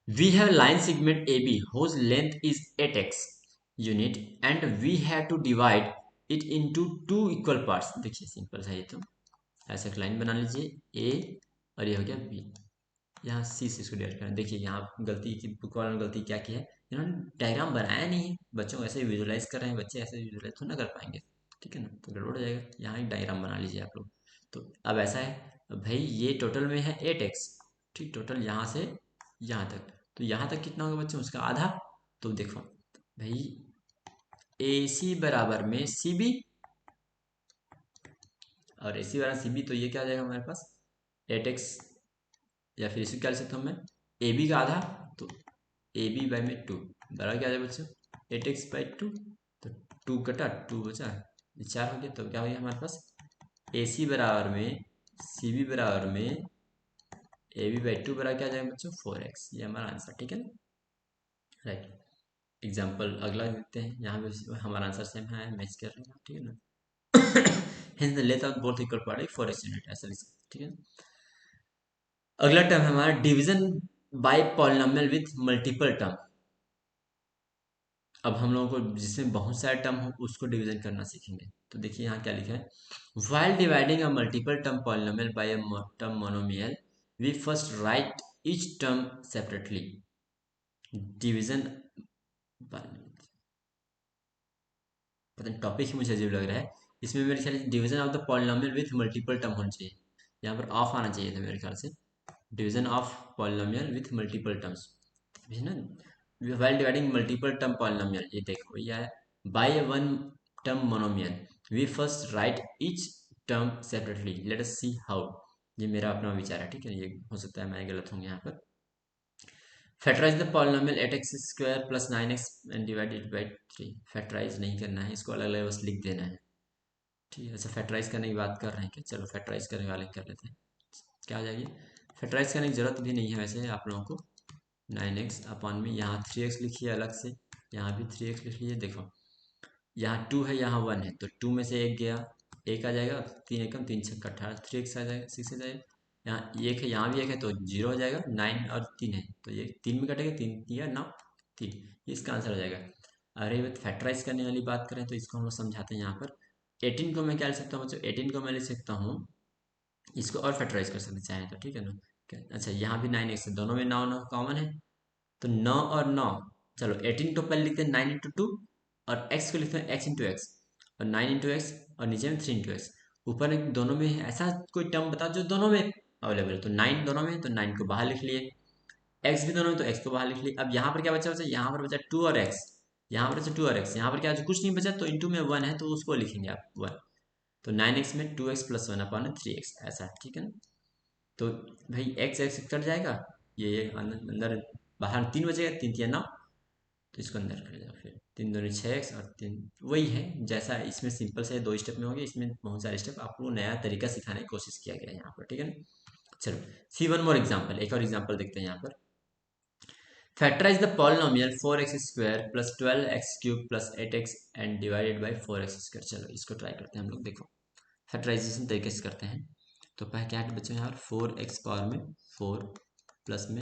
we have line segment A B whose length is 8x unit and we have to divide it into 2 equal parts। देखिए सिंपल है ये, तो ऐसा एक लाइन बना लीजिए ए, और ये हो गया बी, यहाँ सी से इसको डिवाइड करना। देखिए यहाँ गलती की, बुक वालों ने गलती क्या की है, इन्होंने डायग्राम बनाया नहीं है, बच्चों ऐसे विजुलाइज कर रहे हैं, बच्चे ऐसे विजुलाइज तो ना कर पाएंगे, ठीक है ना, तो गड़बड़ हो जाएगा। यहाँ एक डायग्राम बना लीजिए आप लोग। तो अब ऐसा है भाई, ये टोटल में है 8x, ठीक, टोटल यहाँ से यहाँ तक, तो यहाँ तक कितना होगा बच्चों, उसका आधा। तो देखो भाई ए सी बराबर में सी बी, और ए सी बराबर सी बी, तो ये क्या आ जाएगा हमारे पास 8x, या फिर इसी क्या लिख सकता हूँ मैं, ए बी का आधा, तो ए बी बाई में 2 बराबर क्या आ जाएगा बच्चों 8x/2, तो 2 कटा 2 बचा, 4 हो गया, तो क्या हो गया हमारे पास ए सी बराबर में सी बी बराबर में ए बी बाई 2 बराबर क्या आ जाएगा बच्चों 4x, ये हमारा आंसर, ठीक है ना, राइट। एग्जाम्पल अगला देखते हैं, यहाँ पे हमारा आंसर सेम है, मैच कर रहे हैं, ठीक है ना। hence the length of both equal part is 4x unit, ऐसा लिख सकते हैं, ठीक है। अगला टर्म है हमारा division bye polynomial with multiple term. अब हम लोगों को जिसमें बहुत सारे टर्म हो उसको डिवीजन करना सीखेंगे। तो देखिए यहाँ क्या लिखा है, while dividing a multiple term polynomial by a term monomial we first write each term separately। Division, पता नहीं टॉपिक ही मुझे अजीब लग रहा है। इसमें मेरे ख्याल से division of the polynomial with multiple term होना चाहिए, यहाँ पर ऑफ आना चाहिए था मेरे ख्याल से। Division of polynomial with multiple terms है ना, while dividing multiple term polynomial, ये देखो ये है by a one term monomial we first write each term separately, let us see how। ये मेरा अपना विचार है, ठीक है, ये हो सकता है मैं गलत हूँ यहाँ पर। Factorise the polynomial 8x square plus 9x and divided by 3। Factorise नहीं करना है इसको, अलग अलग बस लिख देना है, ठीक है। अच्छा फैक्टराइज करने की बात कर रहे हैं क्या, चलो फैक्टराइज करने वाले कर लेते हैं। क्या आ जाएगी, फैक्टराइज करने की जरूरत भी नहीं है वैसे आप लोगों को। 9x अपॉन में यहाँ 3x लिखिए अलग से, यहाँ भी 3x लिख लीजिए। देखो यहाँ 2 है यहाँ 1 है, तो 2 में से एक गया, एक आ जाएगा, 3 एकम 3 छक्का 18, 3x आ जाएगा, 6 आ जाएगा। यहाँ एक है यहाँ भी एक है तो 0 हो जाएगा, 9 और 3 है तो ये 3 में कटेगा, 3 या 9 3, ये इसका आंसर हो जाएगा। अरे बस फैक्टराइज करने वाली बात करें तो इसको हम लोग समझाते हैं यहाँ पर। 18 को मैं क्या लिख सकता हूँ बच्चों, 18 को मैं लिख सकता हूँ, इसको और फैक्टराइज कर सकते चाहें तो, ठीक है ना। अच्छा यहाँ भी 9x है, दोनों में 9 9 कॉमन है, तो 9 और 9, चलो 18 तो पहले लिखते हैं 9 इंटू 2, और x को लिखते हैं x इंटू एक्स, और 9 इंटू एक्स, और नीचे में 3 इंटू एक्स। ऊपर एक दोनों में ऐसा कोई टर्म बताओ जो दोनों में अवेलेबल है, तो 9 दोनों में, तो 9 को बाहर लिख लिए, x भी दोनों में तो x को बाहर लिख लिए। अब यहाँ पर क्या बचा बचा, यहाँ पर बचा 2 और x, यहाँ पर बचा 2 और x, यहाँ पर क्या कुछ नहीं बचा, तो इंटू में 1 है तो उसको लिखेंगे आप 1, तो 9x में 2x प्लस 1 अपॉन 3x, ऐसा ठीक है ना। तो भाई x x कट जाएगा, ये अंदर बाहर 3 बचेगा, 3 3 9, तो इसको अंदर कर जाओ, फिर 3 दूनी 6x और 3, वही है जैसा इसमें सिंपल से 2 स्टेप में हो गया, इसमें बहुत सारे स्टेप, आपको नया तरीका सिखाने की कोशिश किया गया है यहाँ पर, ठीक है ना। चलो सी वन मोर एग्जाम्पल, एक और एग्जाम्पल देखते हैं यहाँ पर। Factorise the polynomial 4x square plus 12x cube plus 8x and divided by 4x square. चलो इसको ट्राई करते हैं हम लोग, देखो फैक्टराइजेशन तरीके से करते हैं। तो पहले क्या है बच्चों, यहाँ पर 4x पावर में 4 प्लस में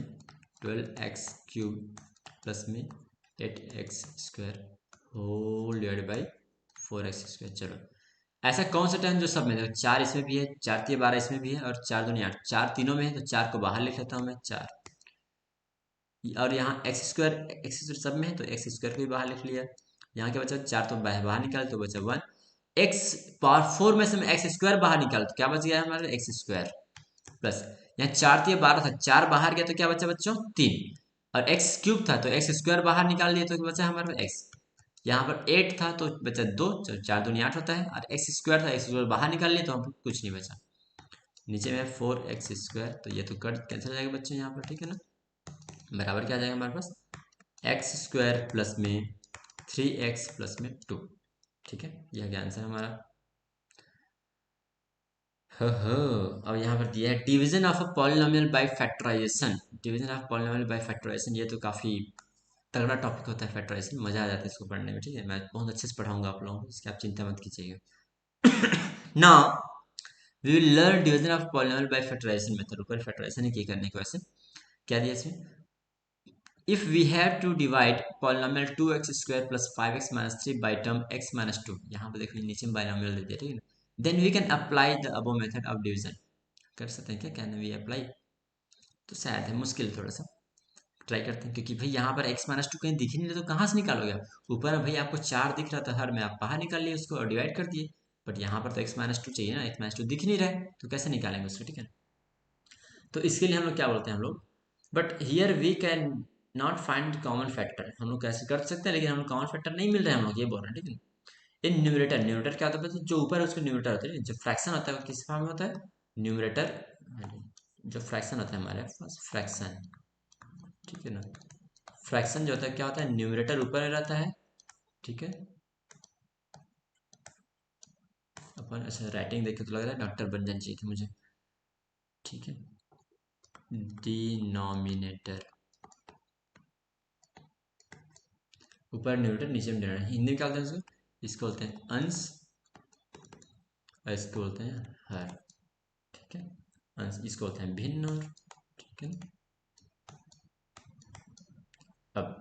12x क्यूब प्लस में 8x square whole divide by 4x square. चलो ऐसा कौन सा टर्म जो सब में, देखो 4 इसमें भी है, 4 3 12 इसमें भी है, और 4 दूनी 8, 4 तीनों में है, तो 4 को बाहर लिख लेता हूँ मैं 4, और यहाँ एक्स स्क्वायर सब में है तो एक्स स्क्वायर को भी बाहर लिख लिया। यहाँ क्या बचा, 4 तो बाहर निकाल तो बचा 1, एक्स पावर 4 में से मैं एक्स स्क्वायर बाहर निकाल तो क्या बच गया हमारे एक्स स्क्वायर, प्लस यहाँ 4 3 12 था, 4 बाहर गया तो क्या बचा बच्चों 3, और एक्स क्यूब था तो एक्स स्क्वायर बाहर निकाल दिया तो बचा हमारे पास एक्स। यहाँ पर 8 था तो बचा 2, 4 दूनी 8 होता है, और एक्स स्क्वायर था, एक्स स्क्वायर बाहर निकाल लिया तो हम कुछ नहीं बचा। नीचे में 4x स्क्वायर, तो ये तो कट कैंसिल हो जाएगा बच्चों यहाँ पर, ठीक है ना। बराबर क्या आ जाएगा हमारे पास, एक्स स्क्वायर प्लस में 3x प्लस में 2, ठीक है, यह क्या आंसर हमारा। हो अब यहाँ पर दिया है division of a polynomial by factorisation. Division of polynomial by factorisation, ये तो काफ़ी तगड़ा टॉपिक होता है फैक्टराइजेशन, मज़ा आ जाता है इसको पढ़ने में, ठीक है, मैं बहुत अच्छे से पढ़ाऊंगा आप लोगों को, इसकी आप चिंता मत कीजिएगा। Now we will learn division of polynomial by factorisation method. ऊपर फैक्टराइजेशन ही करने के वैसे क्या दिया इसमें, if we have to divide polynomial 2x square plus 5x minus 3 by term x minus 2, यहाँ पे देखो नीचे में बाइनोमियल दे दिया, ठीक है ना, then we can apply the above method of division। कर सकते हैं क्या, कैन वी अप्लाई, तो शायद है मुश्किल थोड़ा सा, ट्राई करते हैं, क्योंकि भाई यहाँ पर x माइनस 2 कहीं दिख ही नहीं रहा तो कहाँ से निकालोगे आप, ऊपर में भाई आपको 4 दिख रहा था हर में, आप बाहर निकाल लिए उसको और डिवाइड कर दिए, बट यहाँ पर तो x माइनस 2 चाहिए ना, x माइनस 2 दिख नहीं रहा है तो कैसे निकालेंगे उसको, ठीक है। तो इसके लिए हम लोग क्या बोलते हैं हम लोग, but here we can not find common factor, हम लोग कैसे कर सकते हैं लेकिन हम लोग कॉमन फैक्टर नहीं मिल रहे हैं हम लोग, ये बोल रहे हैं, ठीक है। इन न्यूमरेटर, न्यूमरेटर क्या होता है, जो ऊपर है उसको न्यूमरेटर होता है, जो फ्रैक्शन होता है वो किस फॉर्म में होता है, न्यूमरेटर, जो फ्रैक्शन होता है हमारे पास फ्रैक्शन, ठीक है ना। फ्रैक्शन जो होता है क्या होता है, न्यूमरेटर ऊपर रहता है, ठीक है। अपन अच्छा राइटिंग देख के तो लग रहा है डॉक्टर बन जाना चाहिए थी मुझे, ठीक है। डिनोमिनेटर ऊपर न्यूमरेटर नीचे में डिनोमिनेटर, हिंदी में क्या बोलते हैं इसको, इसको बोलते हैं अंश और इसको बोलते हैं हर, ठीक है। अंश इसको बोलते हैं भिन्न, ठीक है। अब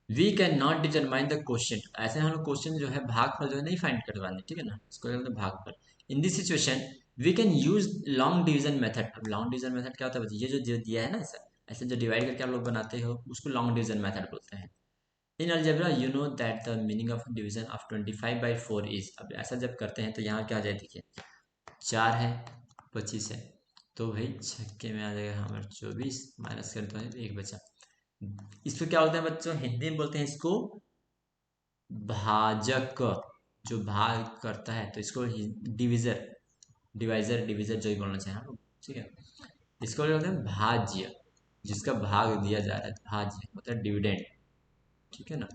we can not determine the question, ऐसे हम लोग क्वेश्चन जो है भागफल जो है नहीं फाइंड करवाने, ठीक है ना, इसको बोलते हैं भागफल। In this situation we can use long division method. अब लॉन्ग डिवीजन मेथड क्या होता है, ये जो दिया है ना ऐसे जो डिवाइड करके आप लोग बनाते हो उसको लॉन्ग डिवीजन मेथड बोलते हैं। In algebra you know that the meaning of division of 25/4 is, अब ऐसा जब करते हैं तो यहाँ क्या आ जाए, देखिए 4 है 25 है, तो भाई छक्के में आ जाएगा हमारा 24, माइनस कर दो है एक बचा। इसको क्या बोलते हैं बच्चों, हिंदी में बोलते हैं इसको भाजक, जो भाग करता है तो इसको डिविजर, डिवाइजर डिविजर जो ही बोलना चाहें हम लोग, ठीक है। इसको बोलते हैं भाज्य, जिसका भाग दिया जा रहा है, भाज्य मतलब डिविडेंड, ठीक है ना।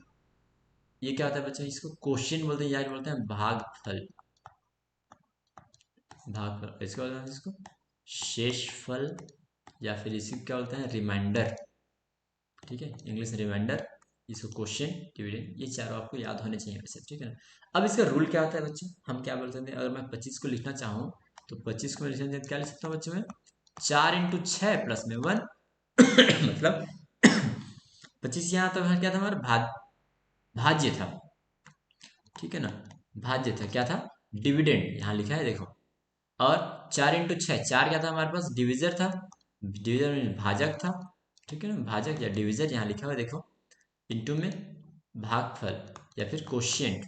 ये क्या होता है बच्चों, इसको क्वेश्चन बोलते हैं या बोलते हैं भागफल, भागफल इसको बोलते हैं इसको शेषफल, या फिर इसी क्या बोलते हैं रिमाइंडर, ठीक है, इंग्लिश रिमाइंडर, इसको क्वेश्चन, डिविडेंड, ये चारों आपको याद होने चाहिए वैसे, ठीक है ना। अब इसका रूल क्या होता है बच्चों, हम क्या बोलते हैं, अगर मैं 25 को लिखना चाहूँ तो 25 को मैं लिखना क्या लिख सकता हूँ बच्चों में, 4 × 6 प्लस में 1 मतलब 25 यहाँ तो क्या था हमारा भाज्य था, ठीक है ना, भाज्य था, क्या था, डिविडेंड यहाँ लिखा है देखो। और 4 × 6, 4 क्या था हमारे पास, डिविजर था, डिविजर में भाजक था, ठीक है ना, भाजक या डिविजर यहाँ लिखा हुआ है देखो, इंटू में भागफल या फिर क्वोशिएंट,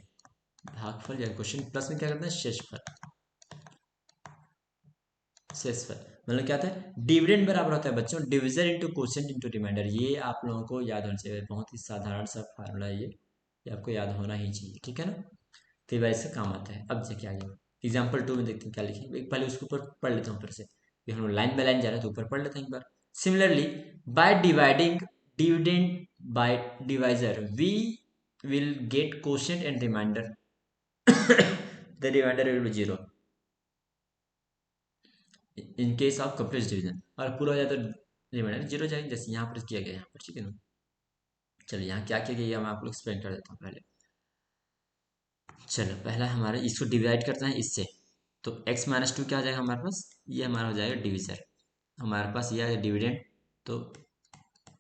भागफल या क्वोशिएंट, प्लस में क्या करते हैं शेषफल, शेषफल मतलब क्या था, डिविडेंड बराबर होता है बच्चों divisor into quotient into reminder. ये आप लोगों को याद होना चाहिए, बहुत ही साधारण सा फार्मूला है ये आपको याद होना ही चाहिए, ठीक है ना। कई बार इससे काम आता है। अब देखिए आगे एग्जाम्पल 2 में देखते हैं क्या लिखे, एक पहले उसके ऊपर पढ़ लेता हूँ फिर से, ये हम लाइन बाय लाइन जा रहे हैं तो ऊपर पढ़ लेते हैं एक बार। Similarly by dividing dividend by divisor we will get quotient and remainder the remainder will be 0 in case of complete division, और पूरा हो जाए तो रिमाइंडर 0 जाएगा, जैसे यहाँ पर किया गया यहाँ पर, ठीक है ना। चलिए यहाँ क्या किया गया मैं आप लोग एक्सप्लेन कर देता हूँ पहले। चलो पहला हमारा इसको डिवाइड करते हैं इससे, तो x-2 क्या आ जाएगा हमारे पास, ये हमारा हो जाएगा डिविजर, हमारे पास ये आएगा डिविडेंड, तो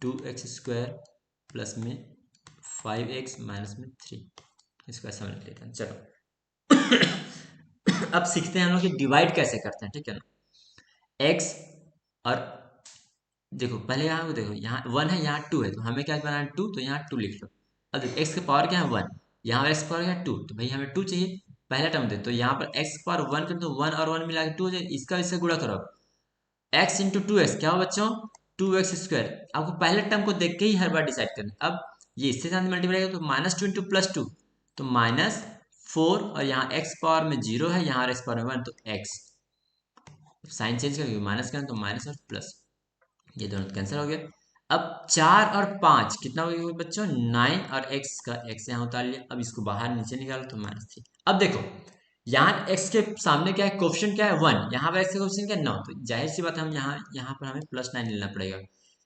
2x² प्लस में 5x माइनस में 3, इसको ऐसा लिख लेते हैं। चलो अब सीखते हैं हम लोग कि डिवाइड कैसे करते हैं, ठीक है ना। x और देखो पहले यहाँ देखो, यहाँ 1 है यहाँ 2 है, तो हमें क्या बनाना है 2, तो यहाँ 2 लिख लो। अब देखो x का पावर क्या है 1, यहाँ पर x पावर क्या है 2, तो भाई हमें 2 चाहिए, पहला टर्म दे, तो यहाँ पर x पावर 1 कर दो, 1 और 1 मिला के 2 हो जाए, इसका इससे गुणा करो, x इंटू 2x क्या हो बच्चों 2x², आपको पहले टर्म को देख के ही हर बार डिसाइड करना। अब ये इससे साथ मल्टीप्लाई करेगा तो -2 इंटू +2, तो -4, और यहाँ x पावर में 0 है, यहाँ x पावर में 1, तो x साइन चेंज करके माइनस करें तो माइनस और प्लस, ये दोनों कैंसिल हो गए। अब 4 और 5 कितना हो गया बच्चों 9, और x का x यहाँ उतार लिया, अब इसको बाहर नीचे निकालो तो -3। अब देखो यहाँ x के सामने क्या है, कोफिशिएंट क्या है 1, यहाँ पर x का कोफिशिएंट क्या है 9, तो जाहिर सी बात है हम यहाँ पर हमें +9 लेना पड़ेगा।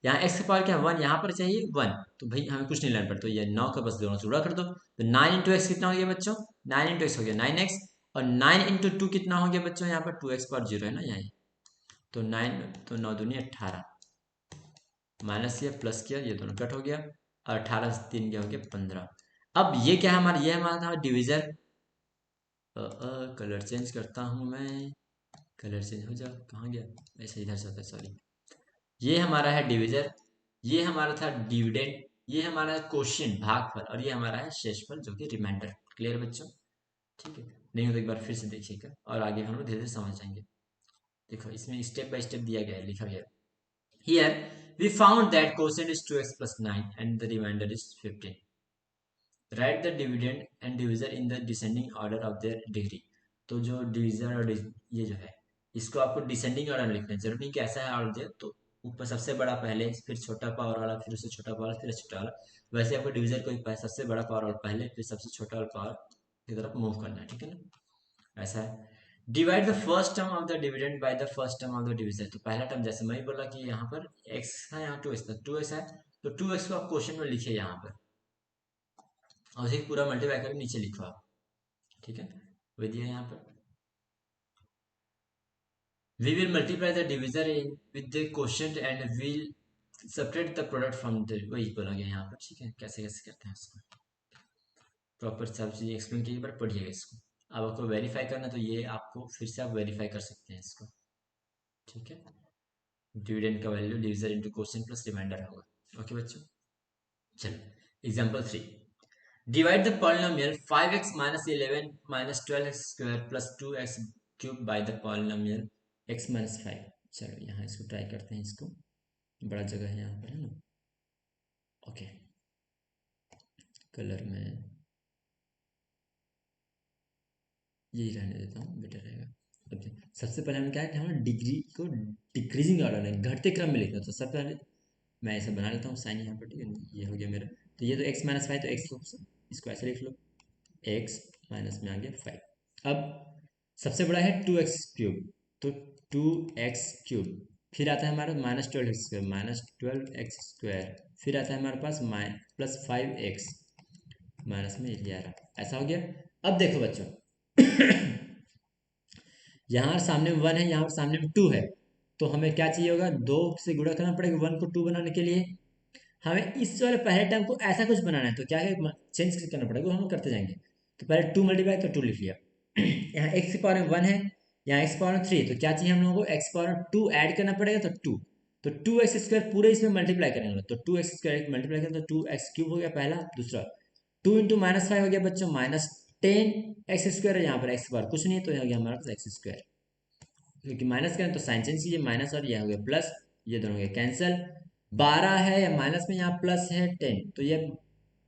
यहाँ x की पावर क्या है 1, यहाँ पर चाहिए 1, तो भाई हमें कुछ नहीं लेना पड़ता, तो ये 9 का बस दोनों से गुणा कर दो, तो 9 इंटू एक्स कितना हो गया बच्चों, 9 इंटू एक्स हो गया 9x, और 9 इंटू 2 कितना हो गया बच्चों, यहाँ पर 2x पावर 0 है ना यहाँ, तो 9, तो 9 दूनी 18, माइनस किया प्लस किया, ये दोनों कट हो गया, और 18 से 3 क्या हो गया 15। अब ये क्या है हमारा, ये हमारा था डिविजर, कलर चेंज करता हूँ मैं, कलर चेंज हो जा, कहाँ गया, ऐसे इधर से होता है सॉरी। ये हमारा है डिविजर, ये हमारा था डिविडेंड, ये हमारा है क्वोशिएंट भागफल, और ये हमारा है शेषफल जो कि रिमाइंडर। क्लियर बच्चों, ठीक है, नहीं हो तो एक बार फिर से देखिएगा और आगे हम लोग धीरे धीरे समझ जाएंगे। देखो इसमें स्टेप बाय स्टेप दिया गया है, लिखा गया है। Here we found that quotient is 2x plus 9 and the remainder is 15. Write the dividend and divisor in the descending order of their degree. तो जो डिविजन और ये जो है इसको आपको डिसेंडिंग ऑर्डर में लिखना है, जरूरी नहीं कि ऐसा है ऑर्डर दे तो ऊपर सबसे बड़ा पहले, फिर छोटा पावर वाला, फिर उससे छोटा पावर, फिर छोटा वाला, वैसे आपको डिविजन को सबसे बड़ा पावर वाला पहले, फिर सबसे छोटा वाला पावर की तरफ मूव करना है, ठीक है ना, ऐसा है। Divide the first term of the dividend by the first term of the division, तो पहला टर्म जैसे मैं ही बोला कि यहाँ पर x है, यहाँ 2x था, 2x है, तो 2x को आप क्वेश्चन में लिखिए यहाँ पर, और उसे पूरा मल्टीप्लाई करके नीचे लिखो आप, ठीक है, वही दिया यहाँ पर। We will multiply the divisor in with the quotient and will separate the product from the, वही बोला गया यहाँ पर, ठीक है, कैसे कैसे करते हैं उसको प्रॉपर सब चीज़ एक्सप्लेन की, पर पढ़िएगा इसको। अब आपको वेरीफाई करना तो ये आपको फिर से आप वेरीफाई कर सकते हैं इसको, ठीक है। डिविडेंड का value division into quotient plus reminder होगा। ओके बच्चों, चलो example 3। Divide the polynomial 5x minus 11 minus 12x square plus 2x cube by the polynomial x minus 5। चलो यहाँ इसको ट्राई करते हैं, इसको बड़ा जगह है यहाँ पर, है ना। ओके, कलर में यही रहने देता हूँ, बेटर रहेगा। अब सबसे पहले हमें क्या है, हमें डिग्री को डिक्रीजिंग ऑर्डर में, घटते क्रम में लिखना। तो सबसे पहले मैं ऐसा बना लेता हूँ साइन यहाँ पर, ठीक है। ये हो गया मेरा, तो ये तो x माइनस 5, तो x इसको ऐसे लिख लो, x माइनस में आ गया 5। अब सबसे बड़ा है 2x क्यूब, तो 2x क्यूब, फिर आता है हमारा minus 12x square, minus 12x square, फिर आता है हमारे पास प्लस 5x माइनस में 11। ऐसा हो गया। अब देखो बच्चों, यहाँ सामने में 1 है, यहाँ सामने में 2 है, तो हमें क्या चाहिए होगा, 2 से गुणा करना पड़ेगा 1 को 2 बनाने के लिए। हमें इस वाले पहले टर्म को ऐसा कुछ बनाना है, तो क्या है, चेंज करना पड़ेगा, वो हम करते जाएंगे। तो पहले 2 मल्टीप्लाई, तो 2 लिख लिया। यहाँ x की पावर में 1 है, यहाँ x पावर में 3, तो क्या चाहिए हम लोगों को, x पावर में 2 ऐड करना पड़ेगा, तो 2। तो 2x स्क्वायर पूरे इसमें मल्टीप्लाई करेंगे, तो 2x स्क्वायर मल्टीप्लाई करें तो 2x क्यूब हो गया पहला। दूसरा 2 इंटू माइनस 5 हो गया बच्चों माइनस 10x स्क्वायर है, यहाँ पर x बार कुछ नहीं है, तो हो गया हमारे पास x स्क्वायर। क्योंकि माइनस करें तो साइन चेंज कीजिए, माइनस और ये हो गया प्लस, ये दोनों हो गया कैंसिल। 12 है या माइनस में, यहाँ प्लस है 10, तो ये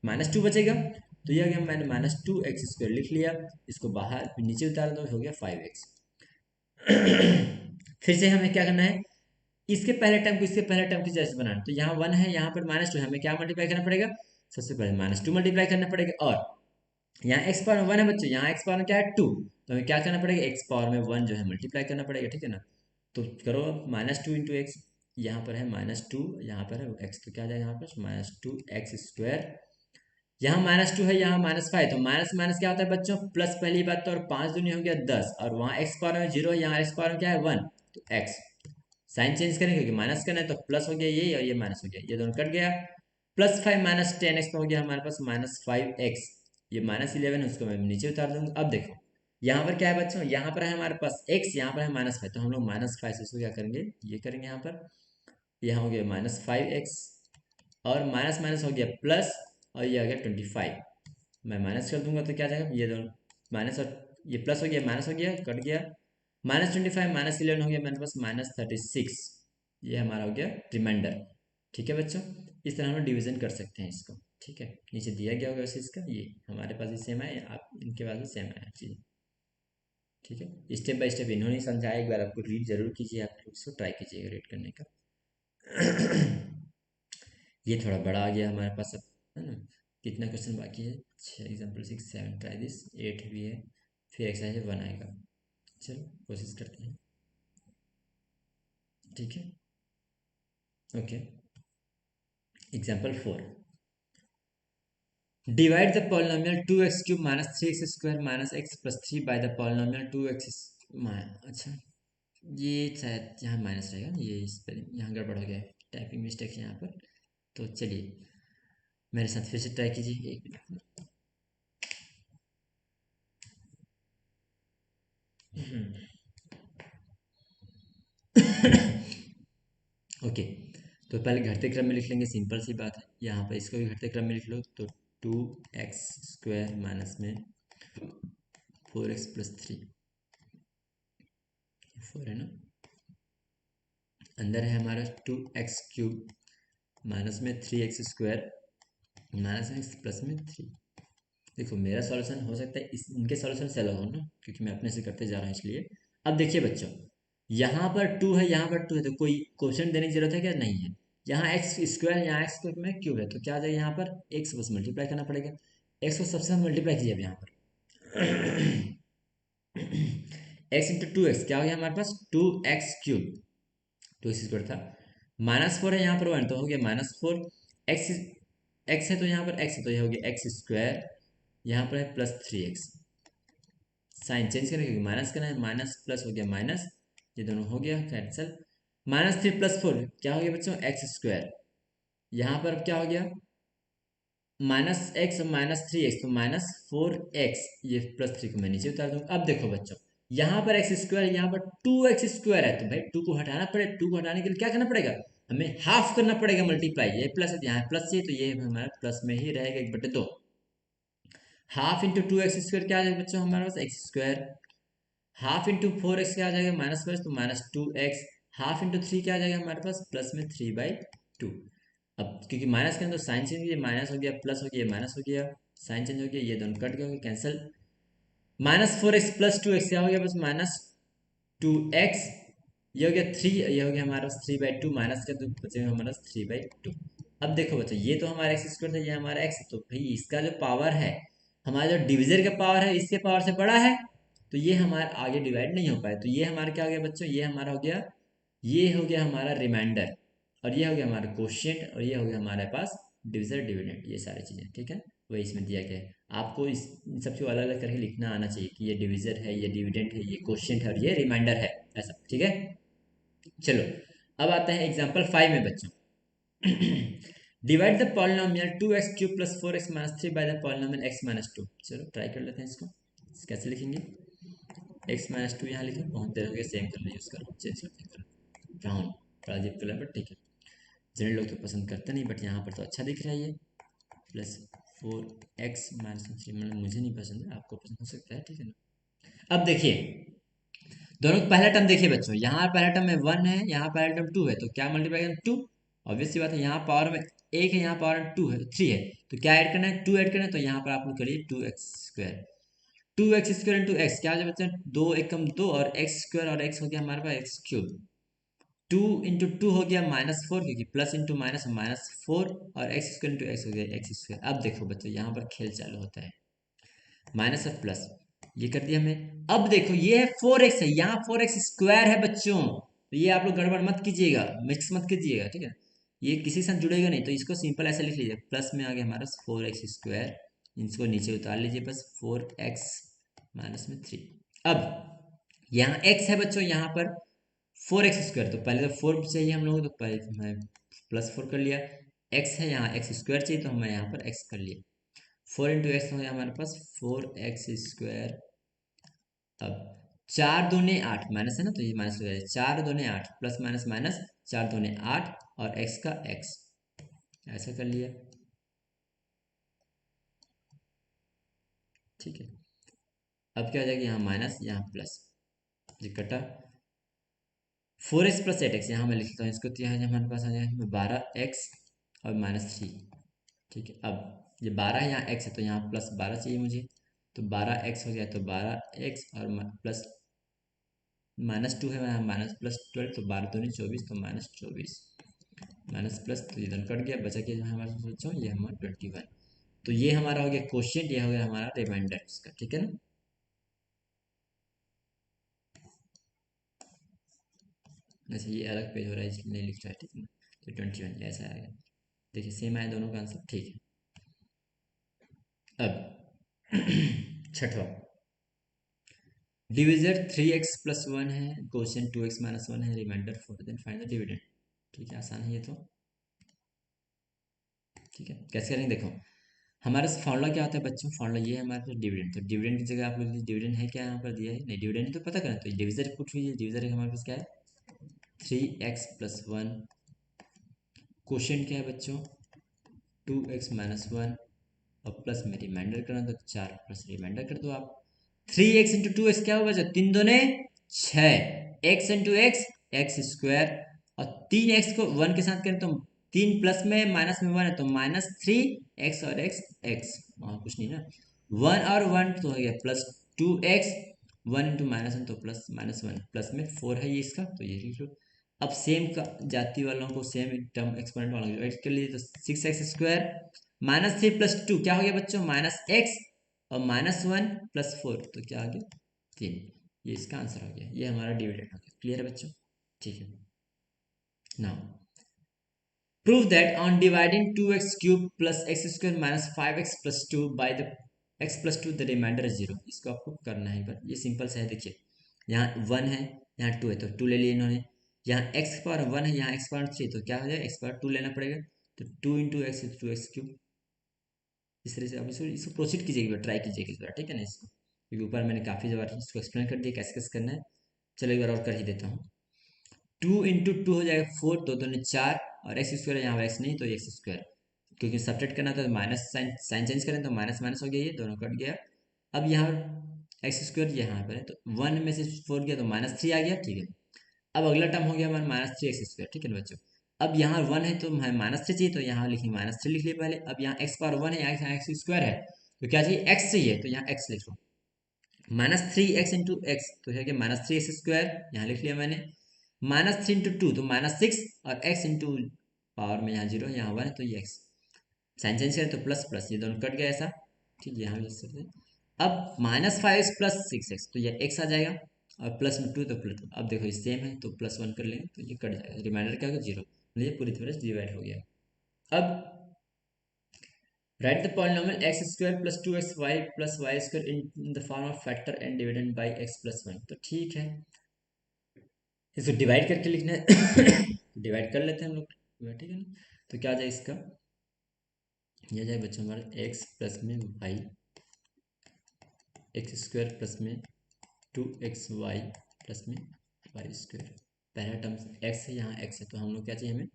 -2 बचेगा, तो ये हो गया, मैंने -2x स्क्वायर लिख लिया, इसको बाहर नीचे उतार दो, हो गया 5x। फिर से हमें क्या करना है, इसके पहले टर्म को इसके पहले टर्म की जैसे बनाना, तो यहाँ 1 है, यहाँ पर -2 है, हमें क्या मल्टीप्लाई करना पड़ेगा, सबसे पहले -2 मल्टीप्लाई करना पड़ेगा। और यहाँ x पावर में 1 है बच्चों, यहाँ x पावर में क्या है 2, तो हमें क्या करना पड़ेगा, x पावर में 1 जो है मल्टीप्लाई करना पड़ेगा, ठीक है ना। तो करो अब -2 इंटू एक्स, यहाँ पर है -2, यहाँ पर है x, तो क्या जाएगा यहाँ पर -2x स्क्वायर। यहाँ -2 है, यहाँ -5, तो माइनस माइनस क्या होता है बच्चों, प्लस पहली बात तो, और 5 दूनी हो गया 10, और वहाँ x पावर में 0 है, यहाँ x पावर में क्या है 1, तो x साइन चेंज करेंगे क्योंकि माइनस करना है, तो प्लस हो गया ये, और ये माइनस हो गया, ये दोनों कट गया। +5 माइनस 10x तो हो गया हमारे पास -5x, ये -11 उसको मैं नीचे उतार दूंगा। अब देखो यहाँ पर क्या है बच्चों, यहाँ पर है हमारे पास x, यहाँ पर है -5, तो हम लोग -5 से इसको क्या करेंगे, ये करेंगे यहाँ पर, यहाँ हो गया -5x, और माइनस माइनस हो गया प्लस, और ये आ गया 25। मैं माइनस कर दूंगा तो क्या जाएगा, ये दोनों माइनस, और ये प्लस हो गया, माइनस हो गया, कट गया, -25 -11 हो गया मेरे पास -36, ये हमारा हो गया रिमाइंडर। ठीक है बच्चों, इस तरह हम डिवीजन कर सकते हैं इसको। ठीक है, नीचे दिया गया होगा वैसे इसका, ये हमारे पास भी सेम है, आप इनके पास भी सेम है चीज़। ठीक है, स्टेप बाय स्टेप इन्होंने समझाया, एक बार आपको रीड जरूर कीजिए, आप लोग इसको ट्राई कीजिएगा रीड करने का। ये थोड़ा बड़ा आ गया हमारे पास अब, है ना। कितना क्वेश्चन बाकी है, 6 एग्जाम्पल 6 7 ट्राई दिस, 8 भी है, फिर एक्सरसाइज 1 आएगा। चलो कोशिश करते हैं। ठीक है, okay. Example 4, divide the polynomial 2x cube minus 3x square minus x plus 3 bye the polynomial 2x। अच्छा, ये शायद यहाँ माइनस रहेगा, ये स्पेलिंग यहाँ गड़बड़ हो गया है, टाइपिंग मिस्टेक है यहाँ पर। तो चलिए मेरे साथ फिर से ट्राई कीजिए, एक मिनट। ओके, तो पहले घटते क्रम में लिख लेंगे, सिंपल सी बात है। यहाँ पर इसको भी घटते क्रम में लिख लो, तो 2x स्क्वायर माइनस में 4x प्लस 3, 4 है ना, अंदर है हमारा 2x क्यूब माइनस में 3x square minus x plus में 3। देखो मेरा सॉल्यूशन हो सकता है इनके सॉल्यूशन से अलग हो ना, क्योंकि मैं अपने से करते जा रहा हूँ इसलिए। अब देखिए बच्चों, यहाँ पर 2 है, यहाँ पर 2 है, तो कोई क्वेश्चन देने की जरूरत है क्या, नहीं है। यहाँ एक्स स्क्वायर, यहाँ एक्स स्क्वायर में क्यूब है, तो क्या आ जाएगा, यहाँ पर एक्स बस मल्टीप्लाई करना पड़ेगा, एक्स को सबसे मल्टीप्लाई कीजिए अब यहाँ पर। एक्स इंटू 2x क्या हो गया हमारे पास, 2x क्यूब, 2x स्क्वायर था, -4 है यहाँ पर 1, तो हो गया -4, एक्स एक्स है तो यहाँ पर x है, तो यह हो गया एक्स स्क्वायर, यहाँ पर है +3x, साइन चेंज करें क्योंकि माइनस करना है, माइनस प्लस हो गया माइनस, ये दोनों हो गया कैंसल। -3 + 4 क्या हो गया बच्चों, एक्स स्क्वायर, यहाँ पर क्या हो गया -x और -3x, तो -4x, ये +3 को मैं नीचे उतार दूँ। अब देखो बच्चों, यहाँ पर एक्स स्क्वायर, यहाँ पर 2x² है, तो भाई 2 को हटाना पड़ेगा। 2 को हटाने के लिए क्या करना पड़ेगा, हमें हाफ करना पड़ेगा, मल्टीप्लाई। ये प्लस है, यहाँ प्लस चाहिए, तो ये हमारा प्लस में ही रहेगा, 1/2। हाफ इंटू 2x² क्या आ जाएगा बच्चों हमारे पास, x²। हाफ इंटू 4x क्या आ जाएगा, -5, तो -2x। हाफ इंटू 3 क्या आ जाएगा हमारे पास, प्लस में 3/2। अब क्योंकि माइनस के अंदर साइन चेंज हो गया, माइनस हो गया, प्लस हो गया, माइनस हो गया, साइन चेंज हो गया, ये दोनों कट गए, कैंसिल। -4x + 2x क्या हो गया, बस -2x। ये हो गया 3, ये हो गया हमारे पास 3/2, माइनस का तो बचेगा हमारे पास 3/2। अब देखो बच्चों, ये तो हमारा x² था, ये हमारा x, तो भाई इसका जो पावर है, हमारा जो डिविजर का पावर है, इसके पावर से बड़ा है, तो ये हमारा आगे डिवाइड नहीं हो पाया। तो ये हमारा क्या हो गया बच्चों, ये हमारा हो गया, ये हो गया हमारा रिमाइंडर, और ये हो गया हमारा कोशिएंट, और ये हो गया हमारे पास डिविजर डिविडेंड, ये सारी चीज़ें, ठीक है। वही इसमें दिया गया है। आपको इस इन सबको अलग अलग करके लिखना आना चाहिए कि ये डिविजर है, ये डिविडेंड है, ये कोशिएंट है, और ये रिमाइंडर है, ऐसा, ठीक है। चलो, अब आते हैं एग्जाम्पल 5 में बच्चों। Divide the polynomial 2x³ + 4x - 3 bye the polynomial x - 2। चलो ट्राई कर लेते हैं इसको, कैसे लिखेंगे। x - 2 यहाँ लिखे, बहुत देर हो गया, सेम कलर यूज़ करो, चेंज करते हैं कलर, ब्राउन, बड़ा अजीब कलर, बट ठीक है। जनरल लोग तो पसंद करते नहीं, बट यहाँ पर तो अच्छा दिख रहा है ये। +4x - 3, मतलब मुझे नहीं पसंद है, आपको पसंद हो सकता है, ठीक है ना। अब देखिए, दोनों पहला टर्म देखिए बच्चों, यहाँ पहला टर्म में 1 है, यहाँ पहला टर्म 2 है, तो क्या मल्टीप्लाई करें, 2। ऑब्वियस सी बात है, यहाँ पावर में 1 है, यहाँ पावर में 2 है, 3 है, तो क्या ऐड करना है, 2 ऐड करना है। तो यहाँ पर आप लोग करिए 2x²। 2x² इंटू एक्स क्या हो जाए बच्चों, 2 × 2 और x² और x हो गया हमारे पास x³। 2 × 2 हो गया -4, क्योंकि प्लस इंटू माइनस, -4, और x² इंटू एक्स हो गया x²। अब देखो बच्चों, यहाँ पर खेल चालू होता है, माइनस और प्लस, ये कर दिया हमने। अब देखो, ये है 4x है, यहाँ 4x² है बच्चों, तो ये आप लोग गड़बड़ मत कीजिएगा, मिक्स मत कीजिएगा, ठीक है। ये किसी के साथ जुड़ेगा नहीं, तो इसको सिंपल ऐसे लिख लीजिए, प्लस में आ गया हमारा 4x², इसको नीचे उतार लीजिए, बस 4x - 3। अब यहाँ x है बच्चों, यहाँ पर 4x², तो पहले तो 4 चाहिए हम लोग, तो पहले मैं +4 कर लिया। x है, यहाँ x² चाहिए, तो मैं यहाँ पर x कर लिया। 4 × x हो गया हमारे पास 4x²। अब 4 × 2 = 8, माइनस है ना, तो ये माइनस हो जाएगा, 4 × 2 = 8, प्लस माइनस माइनस, 4 × 2 = 8, और x का x, ऐसा कर लिया, ठीक है। अब क्या हो जाएगा, यहाँ माइनस, यहाँ प्लस, ये कटा। 4x + 8x, यहाँ मैं लिखता हूँ इसको, तो यहाँ हमारे पास आ जाएगा 12x और -3, ठीक है। अब ये 12 है, यहाँ x है, तो यहाँ +12 चाहिए मुझे, तो 12x हो गया, तो 12x और प्लस -2 है, यहाँ -+12, तो 12×2 = 24, तो -24, माइनस प्लस, तो इधर कट गया, बचा क्या जो हमारे पास बच्चों, ये हमारा 21। तो ये हमारा हो गया क्वेश्चन, ये हो गया हमारा रिमाइंडर इसका, ठीक है ना। अच्छा, ये अलग पेज हो रहा है, इसलिए नहीं लिख रहा है, ठीक है ना। तो 21 ऐसा आएगा, देखिए सेम आए दोनों का आंसर, ठीक है। अब छठवा, डिविजर 3x + 1 है, क्वेश्चन 2x - 1 है, reminder 4, then find the dividend. ठीक है, आसान है ये तो, ठीक है। कैसे करेंगे देखो, हमारे फॉर्मूला क्या होता है बच्चों, फॉर्मूला ये है हमारे पास डिविडेंड, तो डिविडेंड की जगह आप लोग डिविडेंड है क्या यहाँ पर दिया है, नहीं डिविडेंड तो पता करें, तो डिविजर कुछ हुई है, डिविजर हमारे पास क्या है, 3x + 1, क्वेश्चन क्या है बच्चों, 2x - 1, और प्लस में रिमाइंडर करना, तो 4 प्लस रिमाइंडर कर दो आप। 3x × 2x क्या होगा बच्चों, 3×2 = 6, x × x, x², और 3x को 1 के साथ करें तो 3 प्लस में माइनस में 1 है, तो -3x और x, x वहाँ कुछ नहीं ना, 1 और 1 तो हो गया +2x, 1 × -1 तो +-1, प्लस में 4 है ये इसका, तो ये लिख लो। अब सेम का जाति वालों को सेम टर्म एक्सपोनेंट वालों को ऐड कर लीजिए, तो 6x² -3 + 2 क्या हो गया बच्चों, -x, और -1 + 4, तो क्या आ गया, 3। ये इसका आंसर हो गया, ये हमारा डिविडेंड हो गया। क्लियर है बच्चों, ठीक है। Now prove that on dividing 2x³ + x² - 5x + 2 by the x + 2 the reminder is 0। इसको आपको करना है, पर ये सिंपल सा है, देखिए यहाँ 1 है, यहाँ 2 है, तो 2 ले लिए इन्होंने, यहाँ x⁻1 है, यहाँ x⁻3, तो क्या हो जाएगा, x⁻2 लेना पड़ेगा, तो 2 × x = 2x³। इस तरह से आप इसको प्रोसीड कीजिएगा, ट्राई कीजिएगा इस बार, ठीक है ना इसको, क्योंकि ऊपर मैंने काफ़ी बार इसको एक्सप्लेन कर दिया कैसे कैसे करना है। चलो एक बार और कर ही देता हूँ। 2 × 2 हो जाएगा 4, 2 दूनी 4, और एक्स स्क्वायर यहाँ एक्स नहीं तो एक्स स्क्वायर, क्योंकि सब्ट्रैक्ट करना था तो माइनस साइन चेंज करें तो माइनस माइनस हो गया, ये दोनों कट गया। अब यहाँ एक्स स्क्वायर यहाँ पर है तो 1 में से 4 गया तो -3 आ गया, ठीक है। अब अगला टर्म हो गया हमारा -3 x², ठीक है ना बच्चों। अब यहाँ 1 है तो -3 चाहिए तो यहाँ लिखेंगे -3 लिख लिए पहले। अब यहाँ x पावर 1 है, यहाँ एक्स स्क्वायर है तो क्या चाहिए, x चाहिए, तो यहाँ x लिख लो। -3x इंटू एक्स तो है कि -3x², यहाँ लिख लिया मैंने। -3 × 2 तो -6, और x इंटू पावर में यहाँ 0 यहाँ 1 है तो ये x। साइन चेंज करें तो प्लस प्लस ये दोनों कट गया ऐसा, ठीक है, यहाँ भी लिख सकते हैं। अब -5x + 6x तो ये x आ जाएगा, और प्लस में 2 तो प्लस, अब देखो ये सेम है तो +1 कर लेंगे तो ये कट जाएगा, रिमाइंडर क्या होगा 0, मतलब ये पूरी तरह से डिवाइड हो गया। अब right the polynomial x² + 2xy + y² in the form of factor and dividend by x + 1, तो ठीक है, इसको डिवाइड करके लिखना है डिवाइड कर लेते हैं हम लोग, ठीक है ना। तो क्या आ जाए इसका, यह जाए बच्चों हमारा x प्लस में y, x² प्लस में 2xy प्लस में y²। पहला टर्म x है, यहाँ x है तो हम लोग क्या चाहिए, हमें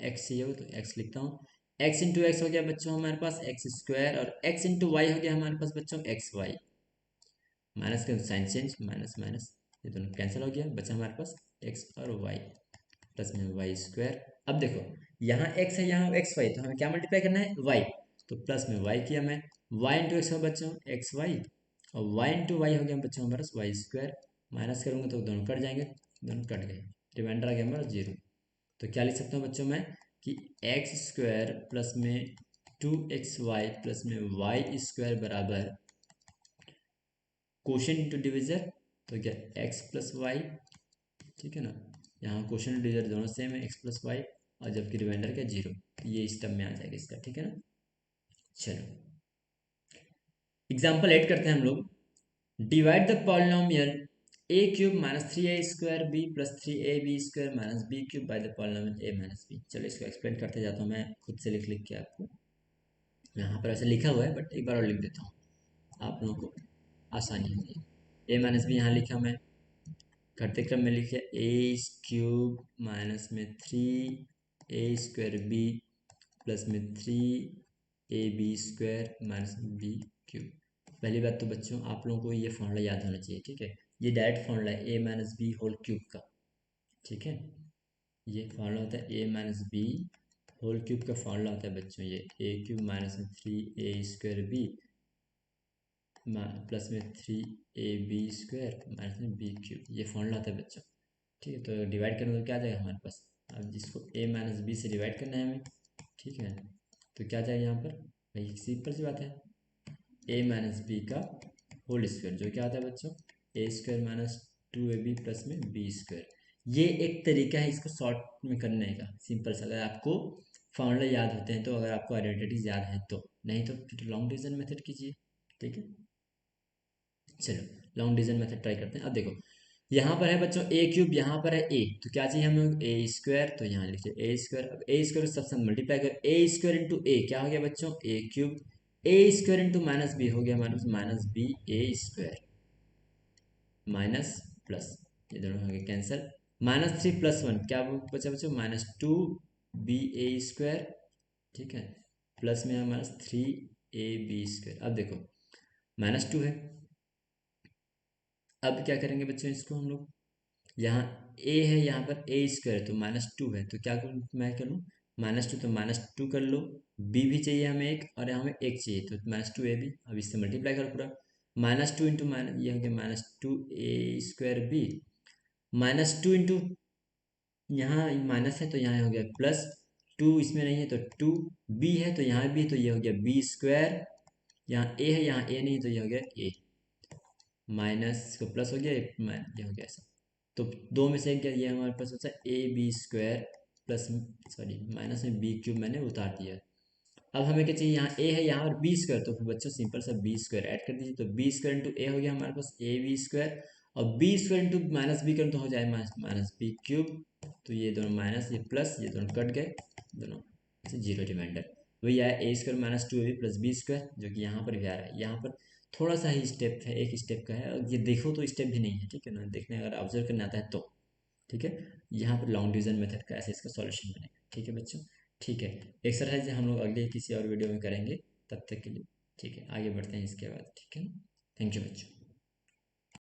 x चाहिए हो तो x लिखता हूँ। x इंटू एक्स हो गया बच्चों हमारे पास x², और x इंटू वाई हो गया हमारे पास बच्चों xy। माइनस का साइन चेंज, माइनस माइनस ये दोनों कैंसिल हो गया, बचा हमारे पास x और y प्लस में y²। अब देखो यहाँ x है, यहाँ xy, तो हमें क्या मल्टीप्लाई करना है, y, तो प्लस में y किया मैं, y इंटू एक्स हो बच्चों xy, और y इंटू वाई हो गया बच्चों हमारे पास y²। माइनस करूँगा तो दोनों कट जाएंगे, दोनों कट गए, रिमाइंडर आ गया हमारा 0। तो क्या लिख सकता हूँ बच्चों मैं कि x² प्लस में 2xy प्लस में y² बराबर क्वोशंट इंटू डिविजर, तो क्या x प्लस वाई, ठीक है ना। यहाँ क्वोशंट डिविजर दोनों सेम है, x प्लस वाई, और जबकि रिमाइंडर क्या 0, ये इस टर्म में आ जाएगा इसका, ठीक है ना। चलो एग्जाम्पल 8 करते हैं हम लोग। Divide the polynomial a³ -3a² b + 3ab² -b³ bye the polynomial a - b। चलो इसको एक्सप्लेन करते जाता हूँ मैं खुद से लिख लिख के आपको, यहाँ पर ऐसे लिखा हुआ है बट एक बार और लिख देता हूँ आप लोगों को आसानी हो जाए। a - b यहाँ लिखा मैं, घटते क्रम में लिखे a³ माइनस में 3a² b प्लस में 3ab² माइनस b³। पहली बात तो बच्चों आप लोगों को ये फॉर्मूला याद होना चाहिए, ठीक है, ये डायरेक्ट फॉर्मूला है a - b होल क्यूब का, ठीक है। ये फॉर्मूला होता है a - b होल क्यूब का फॉर्मूला होता है बच्चों, ये a³ माइनस में 3a² b प्लस में 3ab² माइनस में b³, ये फॉर्मूला होता है बच्चों, ठीक है। तो डिवाइड करने तो क्या आ जाएगा हमारे पास, अब जिसको a - b से डिवाइड करना है हमें, ठीक है, तो क्या जाएगा यहाँ पर, भाई सिंपल सी बात है, a - b का होल स्क्वायर, जो क्या आता है बच्चों a² माइनस 2ab प्लस में b²। ये एक तरीका है इसको शॉर्ट में करने का, सिंपल सा, अगर आपको फॉर्मूला याद होते हैं तो, अगर आपको आइडेंटिटीज याद है तो, नहीं तो फिर लॉन्ग डिवीजन मेथड कीजिए, ठीक है। चलो लॉन्ग डिवीजन मेथड ट्राई करते हैं। अब देखो यहाँ पर है बच्चों a³, यहाँ पर है a, तो क्या चाहिए हमें a², तो यहाँ लिखिए a²। अब a² सबसे मल्टीप्लाई कर a² इंटू a, क्या हो गया बच्चों a³ a² into minus b हो गया हमारे पास -ba² माइनस प्लस, ये दोनों हो गए कैंसिल, -3 + 1 क्या बचा बच्चों -2ba², ठीक है, प्लस में हमारा 3ab²। अब देखो -2 है, अब क्या करेंगे बच्चों इसको हम लोग, यहाँ a है, यहाँ पर a² तो -2 है, तो क्या करूँ मैं करूँ -2, तो -2 कर लो, b भी चाहिए हमें एक, और यहाँ हमें एक चाहिए तो -2ab, अब इससे मल्टीप्लाई करो पूरा, -2 इंटू माइनस ये हो गया -2a² b, -2 इंटू यहाँ माइनस है तो यहाँ हो गया प्लस, 2 इसमें नहीं है तो 2, b है तो यहाँ भी, तो ये हो गया b², यहाँ a है, यहाँ a नहीं तो ये हो गया a, माइनस को प्लस हो गया, ये हो गया ऐसा, तो दो में से क्या, ये हमारे पास होता है ab² प्लस, सॉरी माइनस में b³ मैंने उतार दिया। अब हमें क्या चाहिए, यहाँ a है, यहाँ पर b², तो फिर बच्चों सिंपल सा b² ऐड कर दीजिए, तो b² इंटू a हो गया हमारे पास ab², और b² इंटू माइनस b करें तो हो जाए माइनस b³, तो ये दोनों माइनस ये प्लस ये दोनों कट गए, दोनों से 0 रिमाइंडर, वही आया a² minus 2ab plus b², जो कि यहाँ पर भी आ रहा है, यहाँ पर थोड़ा सा ही स्टेप है, एक स्टेप का है, और ये देखो तो स्टेप भी नहीं है, ठीक है ना, देखने अगर ऑब्जर्व करना आता है तो, ठीक है। यहाँ पर लॉन्ग डिवीजन मेथड का ऐसे इसका सॉल्यूशन बनेगा, ठीक है बच्चों। ठीक है, एक्सरसाइज हम लोग अगले किसी और वीडियो में करेंगे, तब तक के लिए ठीक है, आगे बढ़ते हैं इसके बाद, ठीक है। थैंक यू बच्चों।